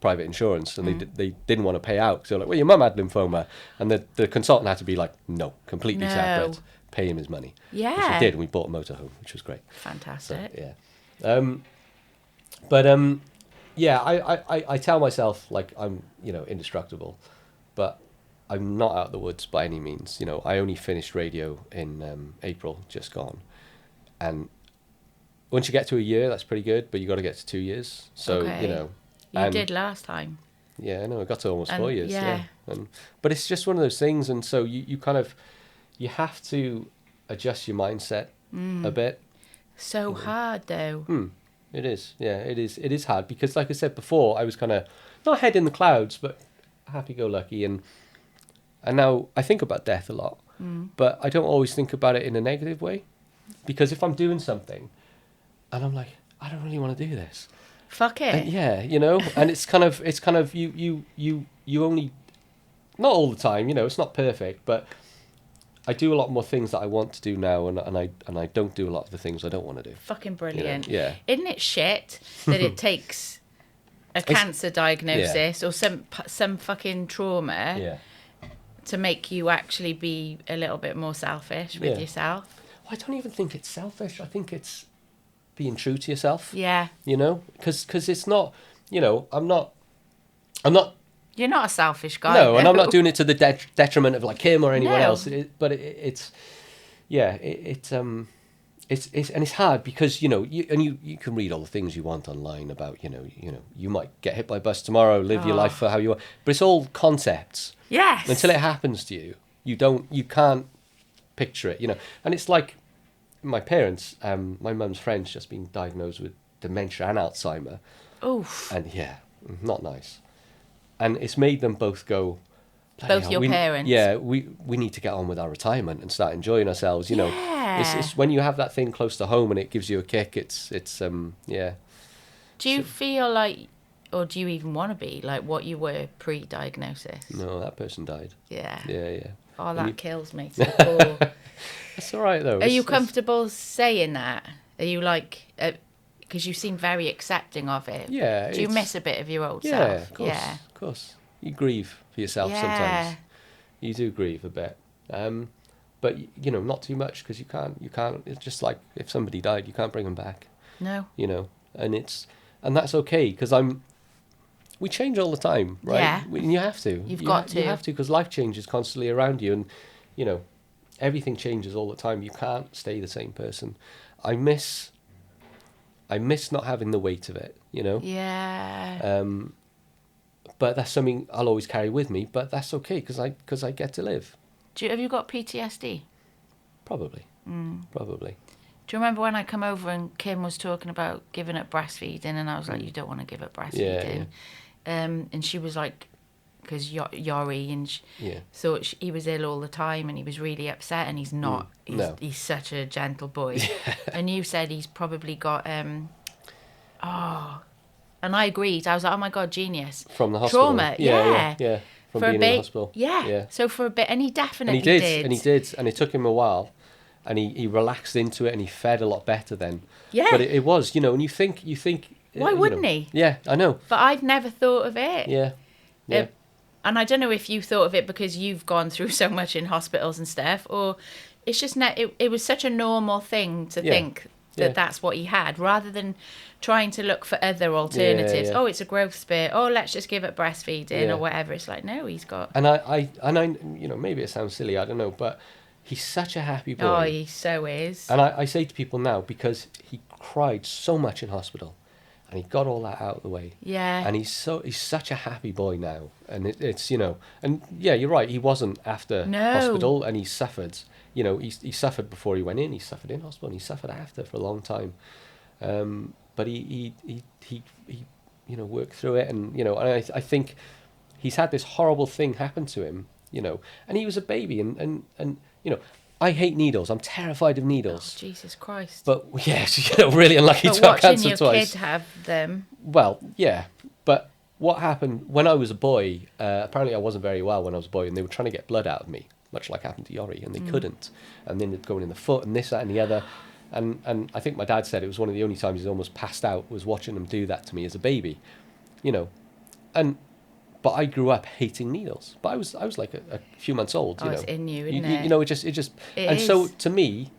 private insurance, and they didn't want to pay out. So like, well, your mum had lymphoma, and the consultant had to be like, no, completely separate. Pay him his money. Yeah. Which he did, and we bought a motorhome, which was great. Fantastic. So, I tell myself like I'm indestructible, but I'm not out of the woods by any means. I only finished radio in April, just gone, and once you get to a year, that's pretty good, but you got to get to 2 years. So You did last time. Yeah, I know. I got to almost 4 years. Yeah. But it's just one of those things, and so you kind of have to adjust your mindset a bit. So hard though. It is. Yeah, it is. It is hard because, like I said before, I was kind of not head in the clouds, but happy-go-lucky, and now I think about death a lot, but I don't always think about it in a negative way, because if I'm doing something, and I'm like, I don't really want to do this. Fuck it. And it's kind of you only, not all the time, it's not perfect, but I do a lot more things that I want to do now, and I don't do a lot of the things I don't want to do. Fucking brilliant. Yeah. Isn't it shit that it takes a cancer diagnosis or some fucking trauma to make you actually be a little bit more selfish with yourself? Well, I don't even think it's selfish. I think it's being true to yourself. Yeah. Because it's not, I'm not. You're not a selfish guy. No, and I'm not doing it to the detriment of like him or anyone else. But it's and it's hard because you can read all the things you want online about you might get hit by a bus tomorrow, live your life for how you want, but it's all concepts. Yes. Until it happens to you, you can't picture it. And it's like my parents. My mum's friend's just been diagnosed with dementia and Alzheimer. Oof. And not nice. And it's made them both go. Both your parents. Yeah, we need to get on with our retirement and start enjoying ourselves. It's when you have that thing close to home and it gives you a kick. It's yeah. Do you feel like, or do you even want to be like what you were pre-diagnosis? No, that person died. Yeah. Yeah. Oh, that kills me. So cool. It's all right though. Are you comfortable saying that? Are you like? Because you seem very accepting of it. Yeah. Do you miss a bit of your old self? Yeah, of course. Yeah, of course. You grieve for yourself sometimes. You do grieve a bit, but not too much because you can't. It's just like if somebody died, you can't bring them back. No. And that's okay because we change all the time, right? Yeah. You have to. You have to because life changes constantly around you, and everything changes all the time. You can't stay the same person. I miss I miss not having the weight of it, you know? Yeah. But that's something I'll always carry with me, but that's okay because I get to live. Have you got PTSD? Probably. Probably. Do you remember when I come over and Kim was talking about giving up breastfeeding, and I was like, you don't want to give up breastfeeding. And she was like, because Yori, and she thought he was ill all the time, and he was really upset, and he's not. He's such a gentle boy. And you said he's probably got, and I agreed. I was like, oh my God, genius. From the hospital. Trauma, yeah. From being in the hospital. Yeah. So for a bit, and he definitely did. And he did. And it took him a while. And he relaxed into it, and he fed a lot better then. Yeah. But it was, you know, and you think. Why wouldn't he? Yeah, I know. But I've never thought of it. Yeah. And I don't know if you thought of it because you've gone through so much in hospitals and stuff, or it's just it was such a normal thing to think that that's what he had, rather than trying to look for other alternatives. Oh, it's a growth spurt. Oh, let's just give it breastfeeding or whatever. It's like, no, he's got. And I, you know, maybe it sounds silly, I don't know, but he's such a happy boy. Oh, he so is. And I say to people now, because he cried so much in hospital, and he got all that out of the way. Yeah. And he's such a happy boy now, and it's you know, and yeah, you're right. He wasn't after hospital, and he suffered. You know, he suffered before he went in. He suffered in hospital, and he suffered after for a long time. But he you know, worked through it, and you know, and I think he's had this horrible thing happen to him. You know, and he was a baby, and you know. I hate needles. I'm terrified of needles. Oh, Jesus Christ. But yes, you know, really unlucky to have cancer twice. But watching your kid have them. Well, yeah. But what happened when I was a boy, apparently I wasn't very well when I was a boy, and they were trying to get blood out of me, much like happened to Yori, and they couldn't. And then it going in the foot and this, that, and the other. And I think my dad said it was one of the only times he's almost passed out was watching them do that to me as a baby. You know. But I grew up hating needles. But I was like a few months old. You know, it's in you, isn't it? You know, it just. So to me,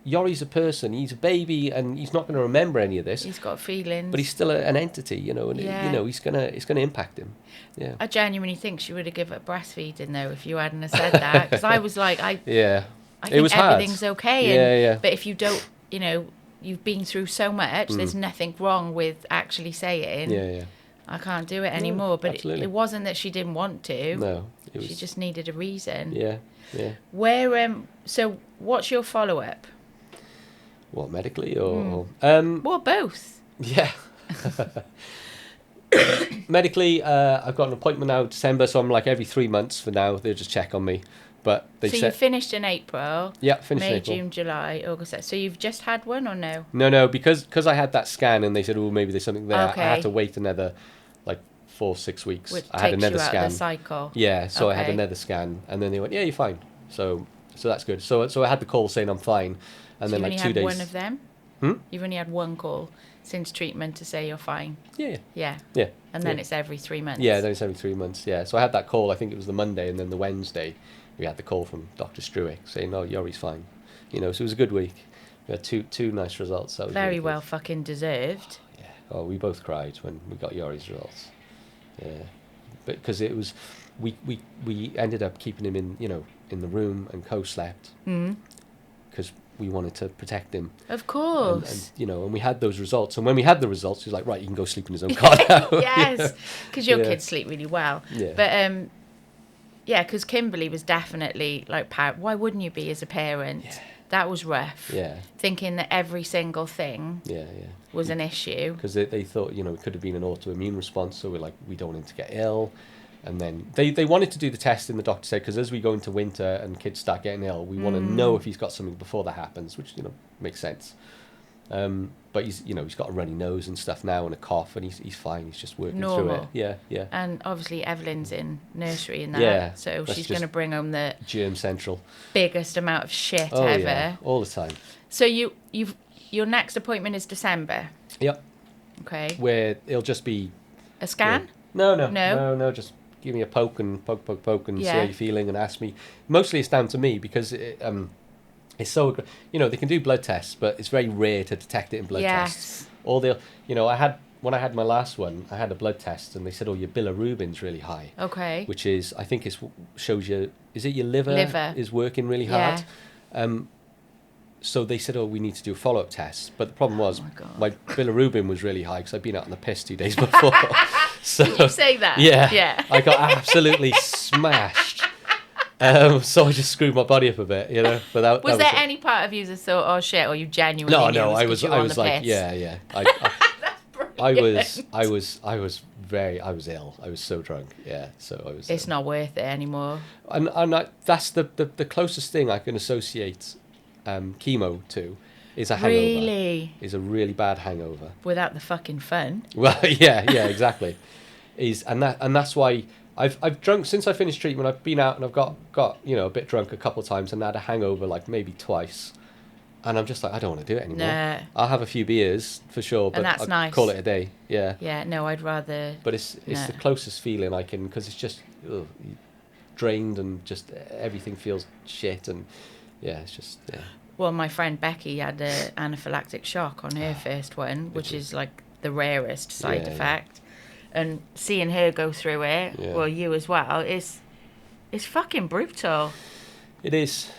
Yori's a person. He's a baby, and he's not going to remember any of this. He's got feelings, but he's still an entity. You know, and you know, it's gonna impact him. Yeah. I genuinely think she would have given up breastfeeding though if you hadn't have said that, because I was like, I think it was everything's hard. okay. Yeah. But if you don't, you know, you've been through so much. There's nothing wrong with actually saying. Yeah. I can't do it anymore. But it wasn't that she didn't want to. No, she just needed a reason. Yeah. Where so what's your follow up? What, medically or well, both. Yeah. Medically, I've got an appointment now in December, so I'm like every 3 months for now. They'll just check on me. But they you finished in April. Yeah, finished in May, April. June, July, August. So you've just had one or no? No, because I had that scan and they said, oh, maybe there's something there. Okay. I had to wait another 4-6 weeks. Which I had another takes you scan. out of the cycle. Yeah, so I had another scan, and then they went, yeah, you're fine. So that's good. So I had the call saying I'm fine, and then like 2 days. You've only had one of them. You've only had one call since treatment to say you're fine. Yeah. And then it's every 3 months. Yeah, then it's every 3 months. Yeah, so I had that call. I think it was the Monday, and then the Wednesday, we had the call from Dr. Struick saying, "No, Yori's fine." You know, so it was a good week. We had two nice results. That was very really well fucking deserved. Yeah. Oh, we both cried when we got Yori's results. Yeah, but because it was, we ended up keeping him in the room and co-slept because we wanted to protect him. Of course. And and we had those results. And when we had the results, he was like, right, you can go sleep in his own car now. Yes, because your kids sleep really well. Yeah. But because Kimberly was definitely like, why wouldn't you be as a parent? Yeah. That was rough. Yeah. Thinking that every single thing was an issue. Because they thought, it could have been an autoimmune response. So we're like, we don't want him to get ill. And then they wanted to do the test, and the doctor said, because as we go into winter and kids start getting ill, we want to know if he's got something before that happens, which, makes sense. But he's got a runny nose and stuff now and a cough, and he's fine. He's just working through it. Yeah. And obviously Evelyn's in nursery and that, so she's going to bring home the germ central biggest amount of shit ever. Yeah, all the time. So your next appointment is December. Yep. Okay. Where it'll just be a scan. No. Just give me a poke and see how you're feeling and ask me. Mostly it's down to me because it's so, they can do blood tests, but it's very rare to detect it in blood tests. Or when I had my last one, I had a blood test and they said, your bilirubin's really high. Okay. Which is, I think shows you, is it your liver is working really hard? so they said, we need to do a follow-up test. But the problem was my bilirubin was really high because I'd been out on the piss 2 days before. So, did you say that? Yeah. I got absolutely smashed. So I just screwed my body up a bit, But was there any part of you that thought, oh shit, or you genuinely knew I was like, piss? yeah. That's brilliant. I was ill. I was so drunk. Yeah, so I was. It's not worth it anymore. And that's the closest thing I can associate chemo to is a hangover. Really? Is a really bad hangover. Without the fucking fun. Well, yeah, exactly. And that's why I've drunk since I finished treatment. I've been out and I've got a bit drunk a couple of times and had a hangover like maybe twice. And I'm just like, I don't want to do it anymore. Nah. I'll have a few beers for sure, but that's I'd nice. call it a day. Yeah. Yeah, no, I'd rather. But it's the closest feeling I can, because it's just drained and just everything feels shit, and it's just Well, my friend Becky had an anaphylactic shock on her first one, which is like the rarest side effect. And seeing her go through it, well, you as well, it's fucking brutal. It is.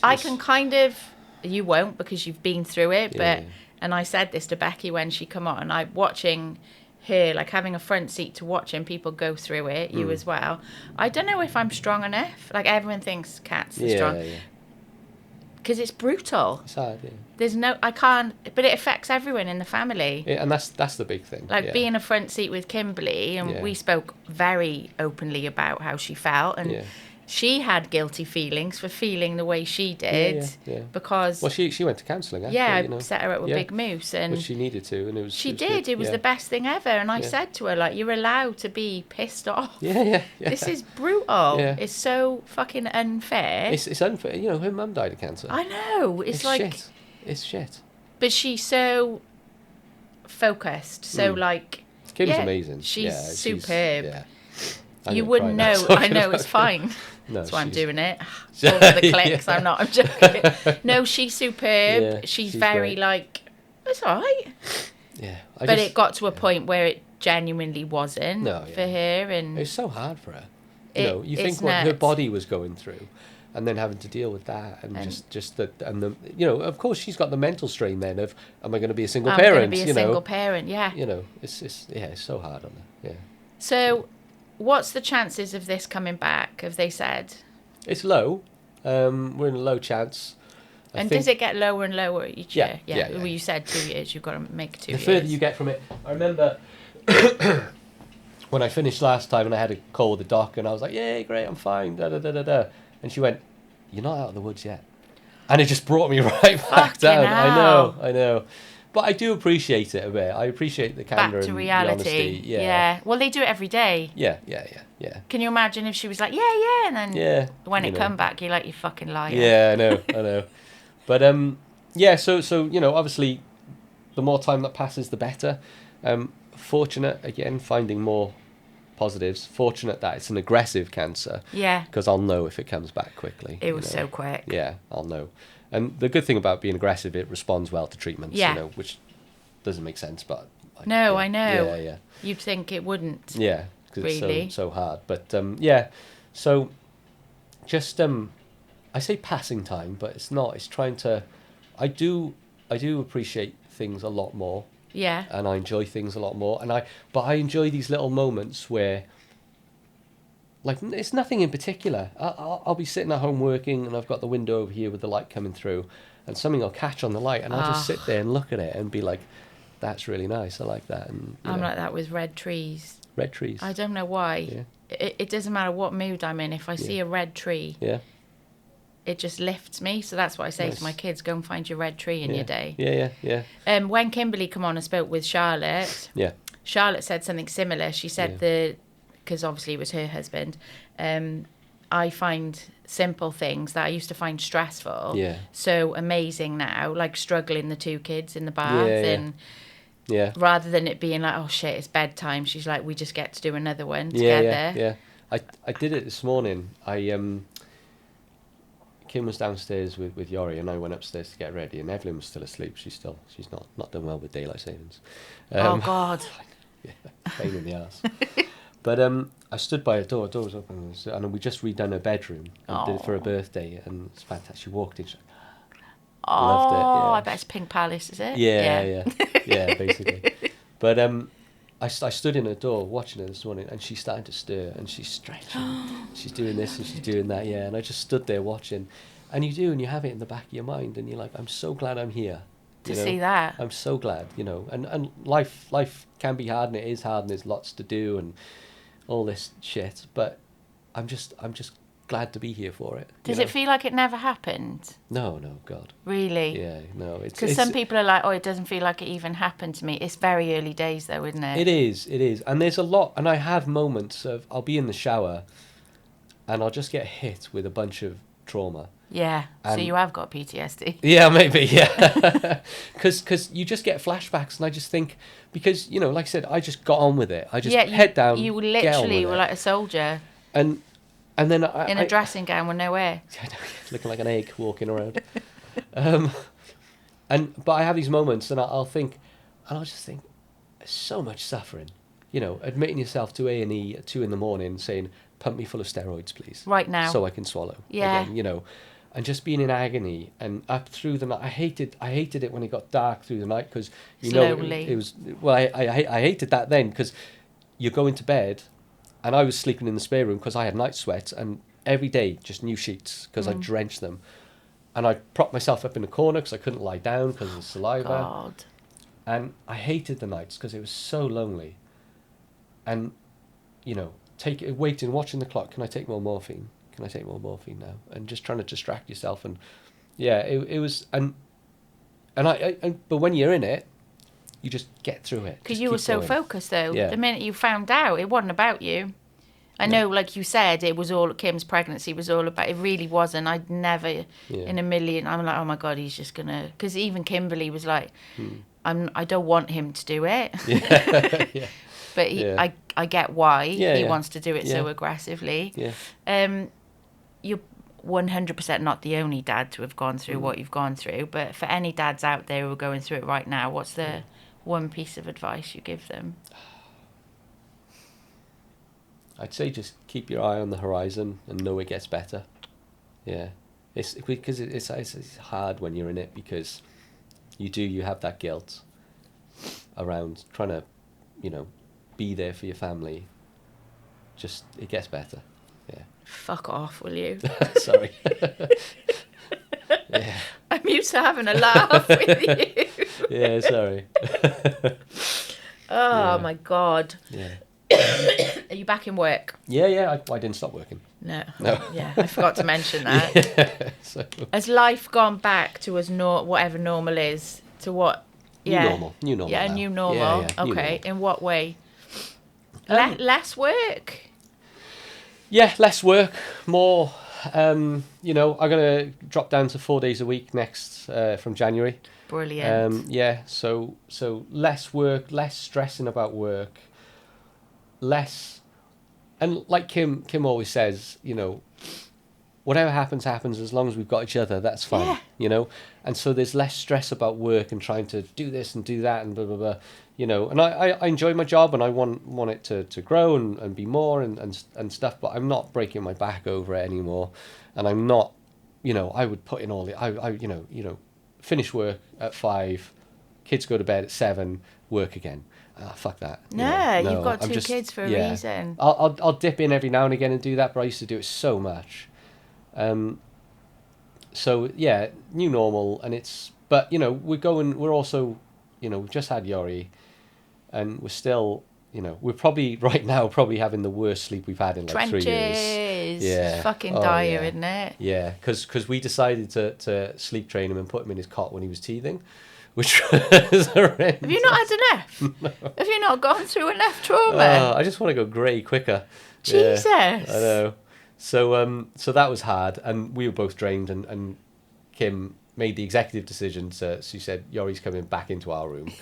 I can kind of, you won't because you've been through it, but, and I said this to Becky when she come on, I'm watching her, like having a front seat to watching people go through it, you as well. I don't know if I'm strong enough. Like everyone thinks cats are strong. Because it's brutal. It's hard, There's I can't, but it affects everyone in the family. Yeah, and that's the big thing. Like being a front seat with Kimberly, and we spoke very openly about how she felt, and she had guilty feelings for feeling the way she did because. Well, she went to counselling. I set her up with Big Moose, and but she needed to, and it was. She did. It was the best thing ever, and I said to her, like, you're allowed to be pissed off. Yeah. This is brutal. Yeah. It's so fucking unfair. It's unfair. Her mum died of cancer. I know. It's like shit. It's shit. But she's so focused. So like. Kim's amazing. She's superb. You I'm wouldn't know. I know it's fine. No, that's why I'm doing it. Over the clicks. I'm joking. No, she's superb. She's very great. Like, it's all right. Yeah. But it got to a point where it genuinely wasn't for her. And it's so hard for her. You think what her body was going through and then having to deal with that and just that. And of course she's got the mental strain then of, am I going to be a single parent? I'm going to be a single parent, yeah. It's so hard on her, So... what's the chances of this coming back, have they said? It's low. We're in a low chance. And does it get lower and lower each year? Yeah. Well, you said 2 years. You've got to make 2 years. The further you get from it. I remember when I finished last time and I had a call with the doc and I was like, yeah, great, I'm fine, da-da-da-da-da. And she went, you're not out of the woods yet. And it just brought me right back down. Hell. I know. But I do appreciate it a bit. I appreciate the candor and the honesty. Yeah. Well, they do it every day. Yeah. Can you imagine if she was like, yeah, and then when it come back, you're like, you fucking liar. Yeah, I know. But so obviously, the more time that passes, the better. Fortunate again, finding more positives. Fortunate that it's an aggressive cancer. Yeah. Because I'll know if it comes back quickly. It was so quick. Yeah, I'll know. And the good thing about being aggressive, it responds well to treatments, which doesn't make sense, but... No, I know. Yeah. You'd think it wouldn't. Yeah, because really. It's so hard. But, so just, I say passing time, but it's not. It's trying to... I do appreciate things a lot more. Yeah. And I enjoy things a lot more. But I enjoy these little moments where... Like, it's nothing in particular. I'll be sitting at home working and I've got the window over here with the light coming through and something will catch on the light and I'll just sit there and look at it and be like, that's really nice. I like that. And I'm like that with red trees. Red trees. I don't know why. Yeah. It doesn't matter what mood I'm in. If I see a red tree, it just lifts me. So that's what I say to my kids, go and find your red tree in your day. Yeah. When Kimberly come on and spoke with Charlotte, Charlotte said something similar. She said because obviously it was her husband, I find simple things that I used to find stressful so amazing now, like struggling the 2 kids in the bath and rather than it being like, oh shit, it's bedtime, she's like, we just get to do another one together. I did it this morning. Kim was downstairs with Yori and I went upstairs to get ready and Evelyn was still asleep. She's not done well with daylight savings. Oh god. Pain in the ass. But I stood by her door was open, and we just redone her bedroom and did it for her birthday, and it's fantastic. She walked in, she's like, Loved it. Yeah. I bet it's Pink Palace, is it? Yeah, basically. But I stood in her door watching her this morning, and she's starting to stir, and she's stretching. She's doing this and she's doing that, and I just stood there watching. And you have it in the back of your mind, and you're like, I'm so glad I'm here. To see that. I'm so glad, and life can be hard, and it is hard, and there's lots to do and all this shit, but I'm just glad to be here for it. Does it feel like it never happened? No, God. Really? Yeah, no. Because some people are like, it doesn't feel like it even happened to me. It's very early days though, isn't it? It is. And there's a lot, and I have moments of, I'll be in the shower and I'll just get hit with a bunch of trauma. Yeah, so you have got PTSD. Yeah, maybe, yeah. Because you just get flashbacks, and I just think, because, like I said, I just got on with it. I just head down, you literally were like a soldier. And then in a dressing gown with no hair. Looking like an egg walking around. But I have these moments, and I'll think, and I'll just think, there's so much suffering. Admitting yourself to A&E at 2 a.m, saying, pump me full of steroids, please. Right now. So I can swallow. Yeah. Again, and just being in agony and up through the night. I hated it when it got dark through the night, because it was. Well, I hated that then, because you go into bed, and I was sleeping in the spare room because I had night sweats, and every day just new sheets because I drenched them, and I propped myself up in the corner because I couldn't lie down because of the saliva. God. And I hated the nights because it was so lonely, and waiting, watching the clock. Can I take more morphine? Can I take more morphine now? And just trying to distract yourself. And it was, and but when you're in it, you just get through it. Because you were so focused though. Yeah. The minute you found out, it wasn't about you. I know, like you said, it was all, Kim's pregnancy was all about, it really wasn't. I'd never in a million, I'm like, oh my God, he's just going to, because even Kimberly was like, I don't want him to do it. Yeah. But I get why he wants to do it so aggressively. Yeah. You're 100% not the only dad to have gone through what you've gone through, but for any dads out there who are going through it right now, what's the one piece of advice you give them? I'd say just keep your eye on the horizon and know it gets better. Yeah. It's because it's hard when you're in it, because you have that guilt around trying to, be there for your family. Just, it gets better. Yeah. Fuck off, will you? Sorry. Yeah. I'm used to having a laugh with you. Yeah, sorry. My God. Yeah. Are you back in work? Yeah. I didn't stop working. No. No. Yeah, I forgot to mention that. Yeah, so. Has life gone back to whatever normal is, to what? New normal. Yeah, now. new normal. Yeah, okay. new normal. In what way? Less work? Yeah, less work, more. I'm going to drop down to 4 days a week next from January. Brilliant. So less work, less stressing about work, less, and like Kim always says, whatever happens as long as we've got each other, that's fine. And so there's less stress about work and trying to do this and do that and blah blah blah. And I enjoy my job, and I want it to grow and be more and stuff, but I'm not breaking my back over it anymore. And I'm not, I would put in all the, I finish work at 5, kids go to bed at 7, work again. Fuck that. No, you've got two kids for a reason. I'll dip in every now and again and do that, but I used to do it so much. So yeah, new normal, and we're also, we've just had Yori, and we're still, we're probably right now having the worst sleep we've had in like 3 years. Yeah. It's fucking dire, isn't it? Yeah, because we decided to sleep train him and put him in his cot when he was teething, which was horrendous. Have you not had enough? No. Have you not gone through enough trauma? I just want to go grey quicker. Jesus. Yeah, I know. So that was hard, and we were both drained, and Kim made the executive decision. She said, Yori's coming back into our room.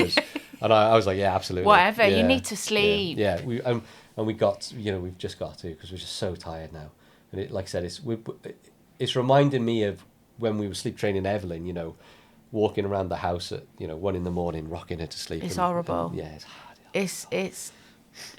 And I was like, yeah, absolutely. Whatever, you need to sleep. Yeah. And we got, we've just got to, because we're just so tired now. And it, like I said, it's reminding me of when we were sleep training Evelyn, walking around the house at, 1 a.m, rocking her to sleep. It's horrible. And, yeah, it's hard. It's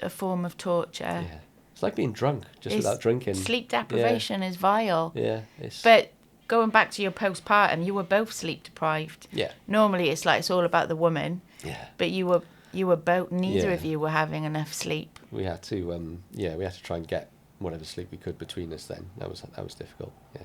a form of torture. Yeah. It's like being drunk, just without drinking. Sleep deprivation is vile. Yeah. But going back to your postpartum, you were both sleep deprived. Yeah. Normally, it's like it's all about the woman. Yeah. But you were both. Neither of you were having enough sleep. We had to we had to try and get whatever sleep we could between us. Then that was difficult. Yeah.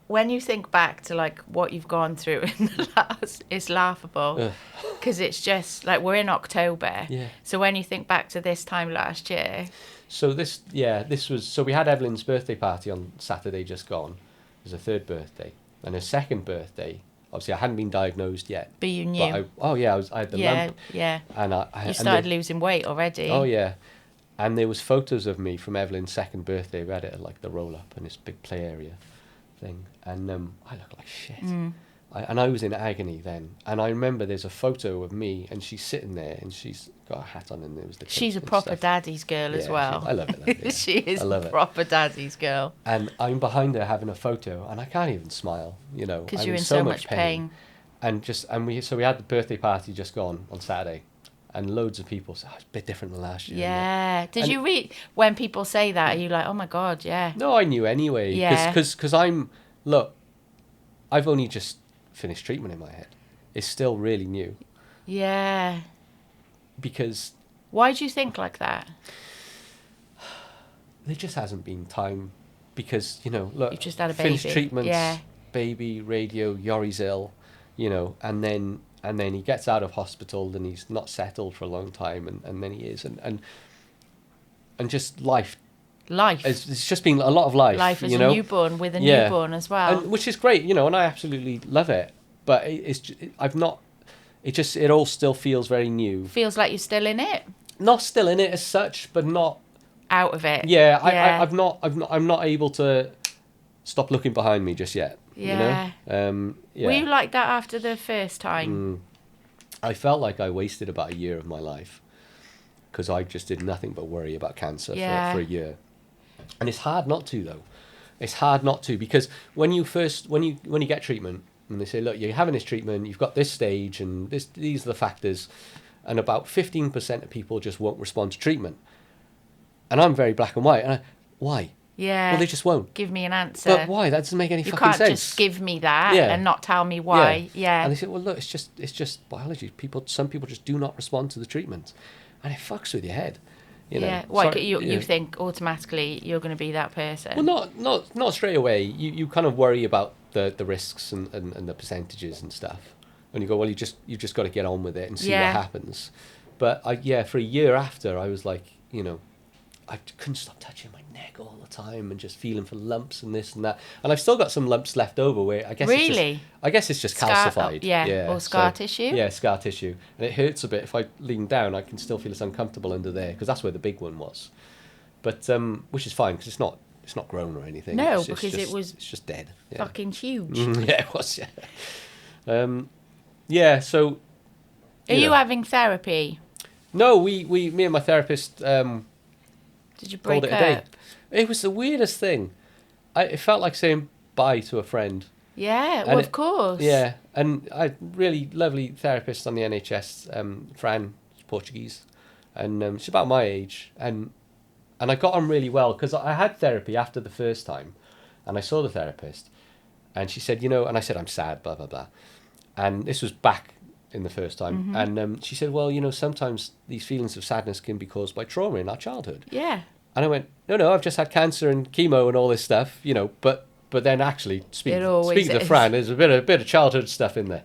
When you think back to like what you've gone through in the last, it's laughable because it's just like we're in October. Yeah. So when you think back to this time last year. So we had Evelyn's birthday party on Saturday just gone. It was her third birthday, and her second birthday. Obviously, I hadn't been diagnosed yet. But you knew. I had the lump. Yeah. And you started losing weight already. Oh yeah. And there was photos of me from Evelyn's second birthday. We had it at like the roll up in this big play area thing, and I looked like shit. I was in agony then, and I remember there's a photo of me and she's sitting there and she's got a hat on and there was the she's a proper daddy's girl as well. I love it. Yeah. She is a proper daddy's girl, and I'm behind her having a photo and I can't even smile, because you're in so much pain. And we had the birthday party just gone on Saturday, and loads of people said, it's a bit different than last year. Yeah. Did you read when people say that? Are you like, oh my God, yeah? No, I knew anyway. Yeah. Because I've only just finished treatment in my head. It's still really new. Yeah. Because... Why do you think like that? There just hasn't been time. Because, look... You've just had a baby. Finished treatments, baby, radio, Yori's ill, and then he gets out of hospital and he's not settled for a long time, and then he is, and just life. It's just been a lot of life. Life as a newborn with a newborn as well, which is great, and I absolutely love it. But it all still feels very new. Feels like you're still in it. Not still in it as such, but not out of it. Yeah, I'm not able to stop looking behind me just yet. Yeah. Yeah. Were you like that after the first time? I felt like I wasted about a year of my life because I just did nothing but worry about cancer for a year. And it's hard not to, though. It's hard not to, because when you get treatment and they say, look, you're having this treatment, you've got this stage and these are the factors, and about 15% of people just won't respond to treatment. And I'm very black and white. And why? Yeah. Well, they just won't. Give me an answer. But why? That doesn't make any fucking sense. You can't just give me that and not tell me why. Yeah. And they say, well, look, it's just biology. Some people just do not respond to the treatment. And it fucks with your head. Yeah. Why? You think automatically you're going to be that person? Well, not straight away. You kind of worry about the risks and the percentages and stuff. And you go, well, you just got to get on with it and see what happens. But for a year after, I was like, I couldn't stop touching my neck all the time and just feeling for lumps and this and that. And I've still got some lumps left over where I guess it's just calcified. Or scar tissue. Yeah, scar tissue. And it hurts a bit. If I lean down, I can still feel it's uncomfortable under there because that's where the big one was. But which is fine because it's not grown or anything. No, it's it's just dead. Yeah. Fucking huge. Yeah, it was. Yeah. So. Are you having therapy? No, me and my therapist. Did you break up? A day. It was the weirdest thing. It felt like saying bye to a friend. Yeah, well, of course. Yeah, and I really lovely therapist on the NHS, Fran, Portuguese, and she's about my age, and I got on really well because I had therapy after the first time, and I saw the therapist, and she said, and I said I'm sad, blah blah blah, and this was back in the first time, and she said, well, sometimes these feelings of sadness can be caused by trauma in our childhood. Yeah. And I went, no, I've just had cancer and chemo and all this stuff, but then actually speaking to Fran, there's a bit of childhood stuff in there.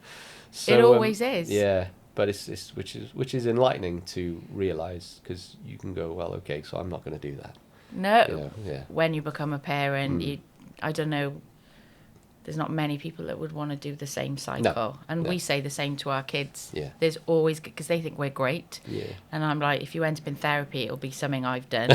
So, it always is. Yeah, but it's which is enlightening to realise because you can go, well, okay, so I'm not going to do that. No. When you become a parent, I don't know. There's not many people that would want to do the same cycle. We say the same to our kids. Yeah. There's always, because they think we're great. Yeah. And I'm like, if you end up in therapy, it'll be something I've done.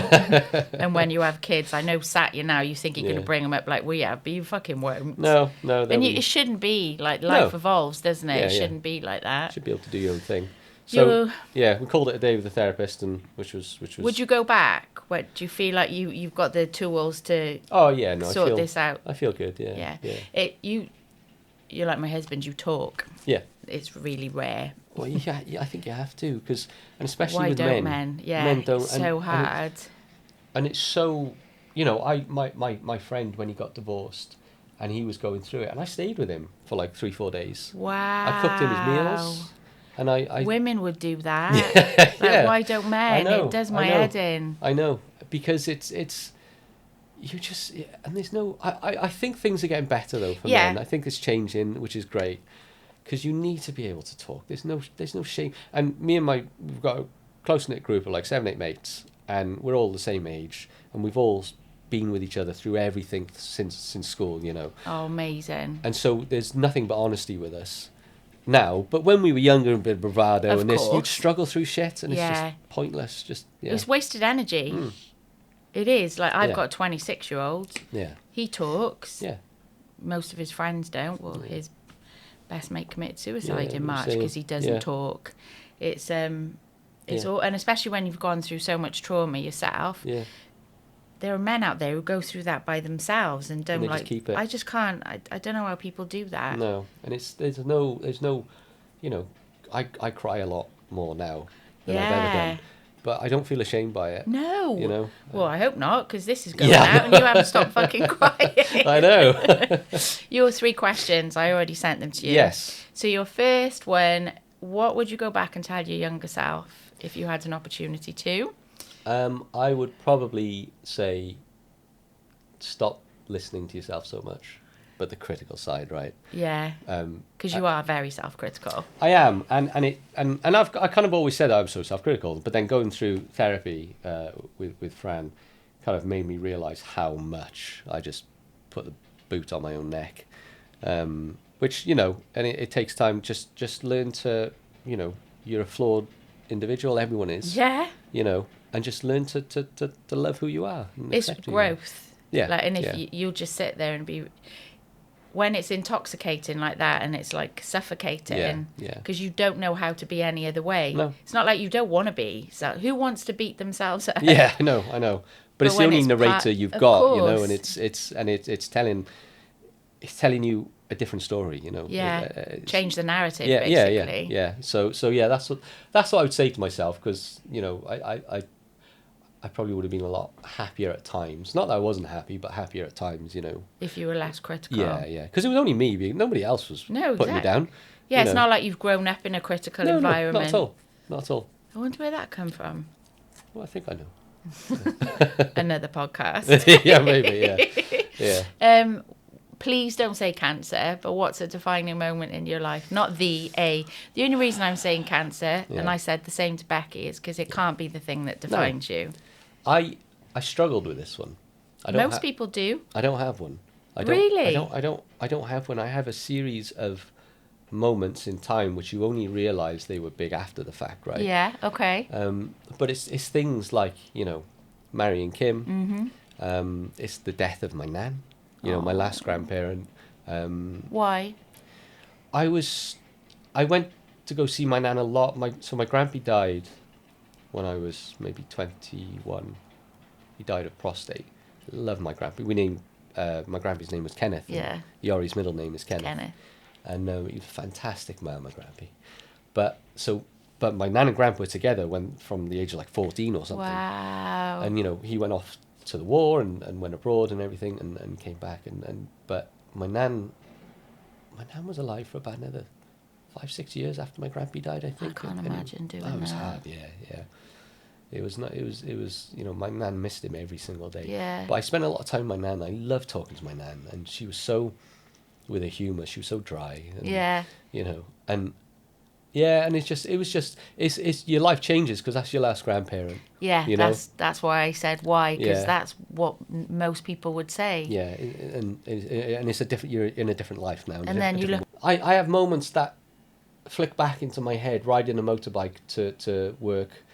And when you have kids, I know sat you now, you think you're going to bring them up like we have, but you fucking won't. No. And it shouldn't be like life evolves, doesn't it? It shouldn't be like that. You should be able to do your own thing. So we called it a day with the therapist, and which was. Would you go back? Do you feel like you've got the tools to? Sort this out. I feel good. Yeah. You're like my husband. You talk. Yeah. It's really rare. Well, I think you have to and especially why with don't men. Yeah. Men don't. It's so hard. And it's so, my friend when he got divorced, and he was going through it, and I stayed with him for like 3-4 days. Wow. I cooked him his meals, and I women would do that. Yeah. Why don't men? It does my head in. I know, because it's you just, and there's no. I think things are getting better though for men. I think it's changing, which is great, because you need to be able to talk. There's no shame. And me and we've got a close knit group of like 7-8 mates, and we're all the same age, and we've all been with each other through everything since school, you know. Oh, amazing. And so there's nothing but honesty with us now. But when we were younger and a bit of bravado of and course. this, you'd struggle through shit, and it's just pointless. It's wasted energy. It is. Like, I've got a 26-year-old. Yeah. He talks. Yeah. Most of his friends don't. Well, his best mate committed suicide in March because he doesn't talk. It's all, and especially when you've gone through so much trauma yourself. Yeah. There are men out there who go through that by themselves and don't just keep it. I just can't. I don't know how people do that. No, and there's no, you know, I cry a lot more now than I've ever done, but I don't feel ashamed by it. No. You know. Well, I hope not, because this is going out and you haven't stopped fucking crying. I know. Your 3 questions, I already sent them to you. Yes. So your first one, what would you go back and tell your younger self if you had an opportunity to? I would probably say stop listening to yourself so much, but the critical side, right? Yeah. Because you are very self-critical. I am, and I kind of always said I was so self-critical, but then going through therapy with Fran kind of made me realise how much I just put the boot on my own neck, which, you know, and it takes time. Just learn to, you know, you're a flawed individual. Everyone is. Yeah. You know. And just learn to love who you are. It's growth. Yeah. Like, and if you'll just sit there and be, when it's intoxicating like that and it's like suffocating, because you don't know how to be any other way. No. It's not like you don't want to be. So who wants to beat themselves up? Yeah, I know. But it's the only narrator you've got, course. you know, and it's telling you a different story, you know. Yeah. Change the narrative, basically. Yeah. So that's what I would say to myself, because, you know, I probably would have been a lot happier at times. Not that I wasn't happy, but happier at times, you know. If you were less critical. Yeah. Because it was only me. Nobody else was putting me down. Yeah, it's not like you've grown up in a critical environment. No, not at all. I wonder where that come from. Well, I think I know. Another podcast. Yeah, maybe, yeah. Please don't say cancer, but what's a defining moment in your life? Not the only reason I'm saying cancer, and I said the same to Becky, is because it can't be the thing that defines you. I struggled with this one. Most people do. I don't have one. Really? I don't have one. I have a series of moments in time which you only realise they were big after the fact, right? Yeah. Okay. But it's things like, you know, marrying Kim. It's the death of my nan. You know, my last grandparent. Why? I went to go see my nan a lot. My grandpa died when I was maybe 21. He died of prostate. Love my grandpa. We named my grandpa's name was Kenneth. Yeah. Yori's middle name is Kenneth. Kenneth. And he was a fantastic man, my grandpa. But my nan and grandpa were together from the age of like 14 or something. Wow. And, you know, he went off to the war and went abroad and everything and came back but my nan was alive for about another 5-6 years after my grandpa died, I think. I can't imagine doing that. It was hard, yeah. It was you know, my nan missed him every single day. Yeah. But I spent a lot of time with my nan. I loved talking to my nan, and she was so, with her humour, she was so dry. And, you know, and yeah, and it's your life changes because that's your last grandparent. Yeah, you know? that's why I said why, because that's what most people would say. Yeah, and it's a different. You're in a different life now. And then you look. I have moments that flick back into my head riding a motorbike to work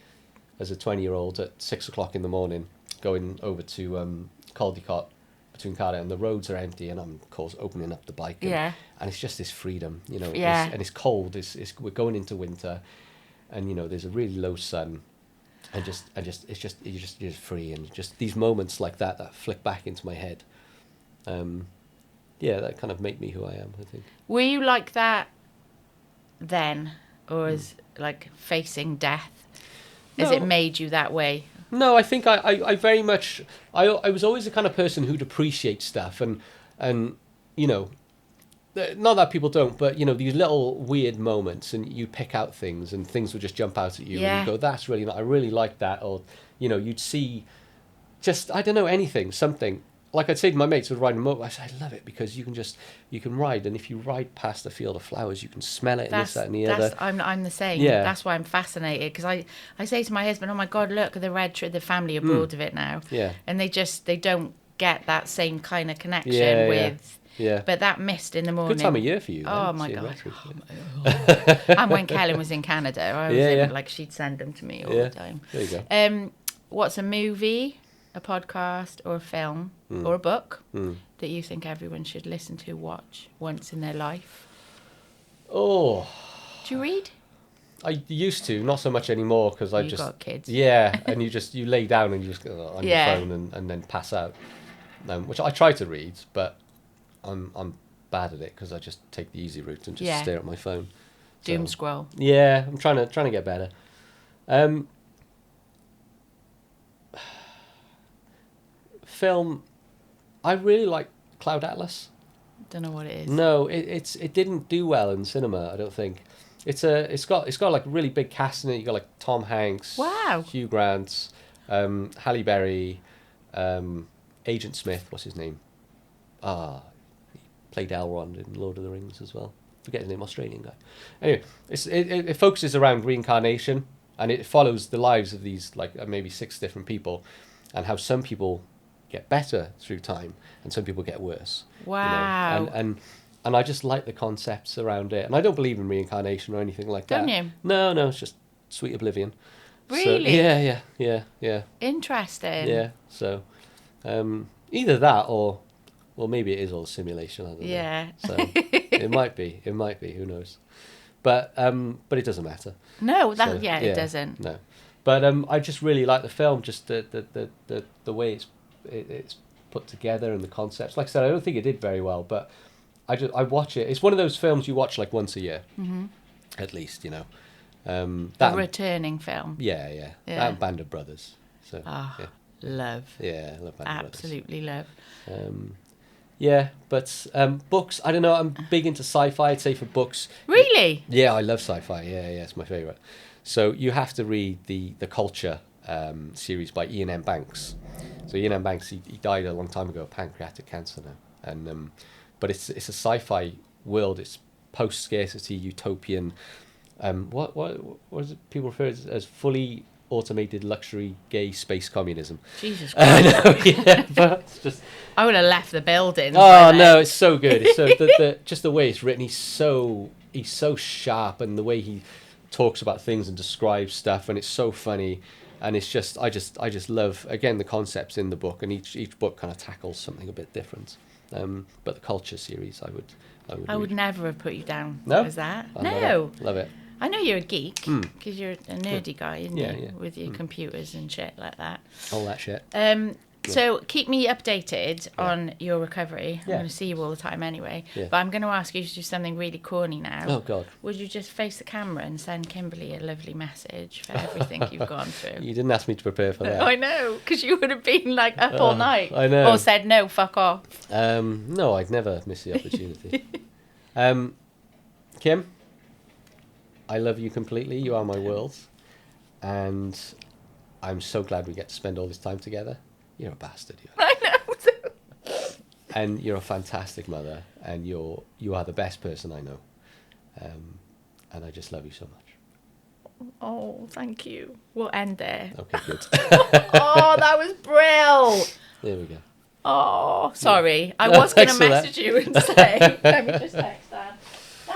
as a 20-year-old at 6 o'clock in the morning, going over to Caldicot between Cardiff, and the roads are empty, and I'm of course opening up the bike. And it's just this freedom, you know. Yeah. And it's cold. We're going into winter, and you know there's a really low sun, and you're just free, and just these moments like that flick back into my head. That kind of make me who I am, I think. Were you like that then, or is like facing death? Has it made you that way? No, I think I very much I was always the kind of person who'd appreciate stuff and you know, not that people don't, but, you know, these little weird moments, and you pick out things, and things would just jump out at you, and you go, that's really nice, I really like that. Or, you know, you'd see just, I don't know, anything, something. Like I'd say to my mates who were riding a motorbike, I said, I love it because you can ride, and if you ride past a field of flowers, you can smell it, and this, that, and the other. I'm the same. Yeah. That's why I'm fascinated, because I say to my husband, oh my God, look, the family are bored of it now. Yeah. And they don't get that same kind of connection with... Yeah. But that mist in the morning. Good time of year for you. Oh then, my God. Retros, And when Kellen was in Canada, I was like, she'd send them to me all the time. There you go. What's a movie, a podcast, or a film, or a book that you think everyone should listen to, watch once in their life? Oh. Do you read? I used to, not so much anymore, because You've got kids. Yeah, and you lay down and you just go on your phone and then pass out. Which I try to read, but I'm bad at it because I just take the easy route and just stare at my phone. Doom scroll. Yeah, I'm trying to get better. Film, I really like Cloud Atlas. Don't know what it is. No, it didn't do well in cinema, I don't think. It's got like a really big cast in it. You got like Tom Hanks, wow, Hugh Grant, Halle Berry, Agent Smith, what's his name? He played Elrond in Lord of the Rings as well. Forget his name, Australian guy. Anyway, it focuses around reincarnation, and it follows the lives of these like maybe 6 different people, and how some people get better through time and some people get worse. Wow. You know? And I just like the concepts around it, and I don't believe in reincarnation or anything like that. Don't you? No, it's just sweet oblivion. Really? So, yeah. Interesting. Yeah. So, either that or maybe it is all simulation. I don't know. So it might be. Who knows? But it doesn't matter. No, it doesn't. No, but I just really like the film. Just the way it's put together and the concepts. Like I said, I don't think it did very well, but I watch it. It's one of those films you watch like once a year, at least. You know. A returning film. Yeah. That and Band of Brothers. So. Love. Yeah, I love Band of Brothers. Absolutely love. Yeah, but books, I don't know, I'm big into sci-fi, I'd say, for books. Really? Yeah, I love sci-fi, yeah, it's my favourite. So you have to read the Culture series by Ian M. Banks. So Ian M. Banks, he died a long time ago of pancreatic cancer now. And but it's a sci-fi world, it's post-scarcity, utopian, what is it people refer to as fully automated luxury gay space communism. Jesus Christ. I know, yeah, but it's just... I would have left the building. Oh no, it's so good. It's so just the way it's written. He's so sharp, and the way he talks about things and describes stuff, and it's so funny. And it's just I just love, again, the concepts in the book, and each book kind of tackles something a bit different. But the Culture series, I would never have put you down as that. No, love it. I know you're a geek because you're a nerdy guy, isn't you? Yeah. With your computers and shit like that. All that shit. So keep me updated on your recovery. I'm going to see you all the time anyway. Yeah. But I'm going to ask you to do something really corny now. Oh, God. Would you just face the camera and send Kimberly a lovely message for everything you've gone through? You didn't ask me to prepare for that. I know, because you would have been like up all night. I know. Or said, no, fuck off. No, I'd never miss the opportunity. Kim, I love you completely. You are my world. And I'm so glad we get to spend all this time together. You're a bastard. I know. And you're a fantastic mother, and you are the best person I know. And I just love you so much. Oh, thank you. We'll end there. Okay, good. Oh, that was brill. There we go. Oh, sorry. I was going to message you and say, let me just text that.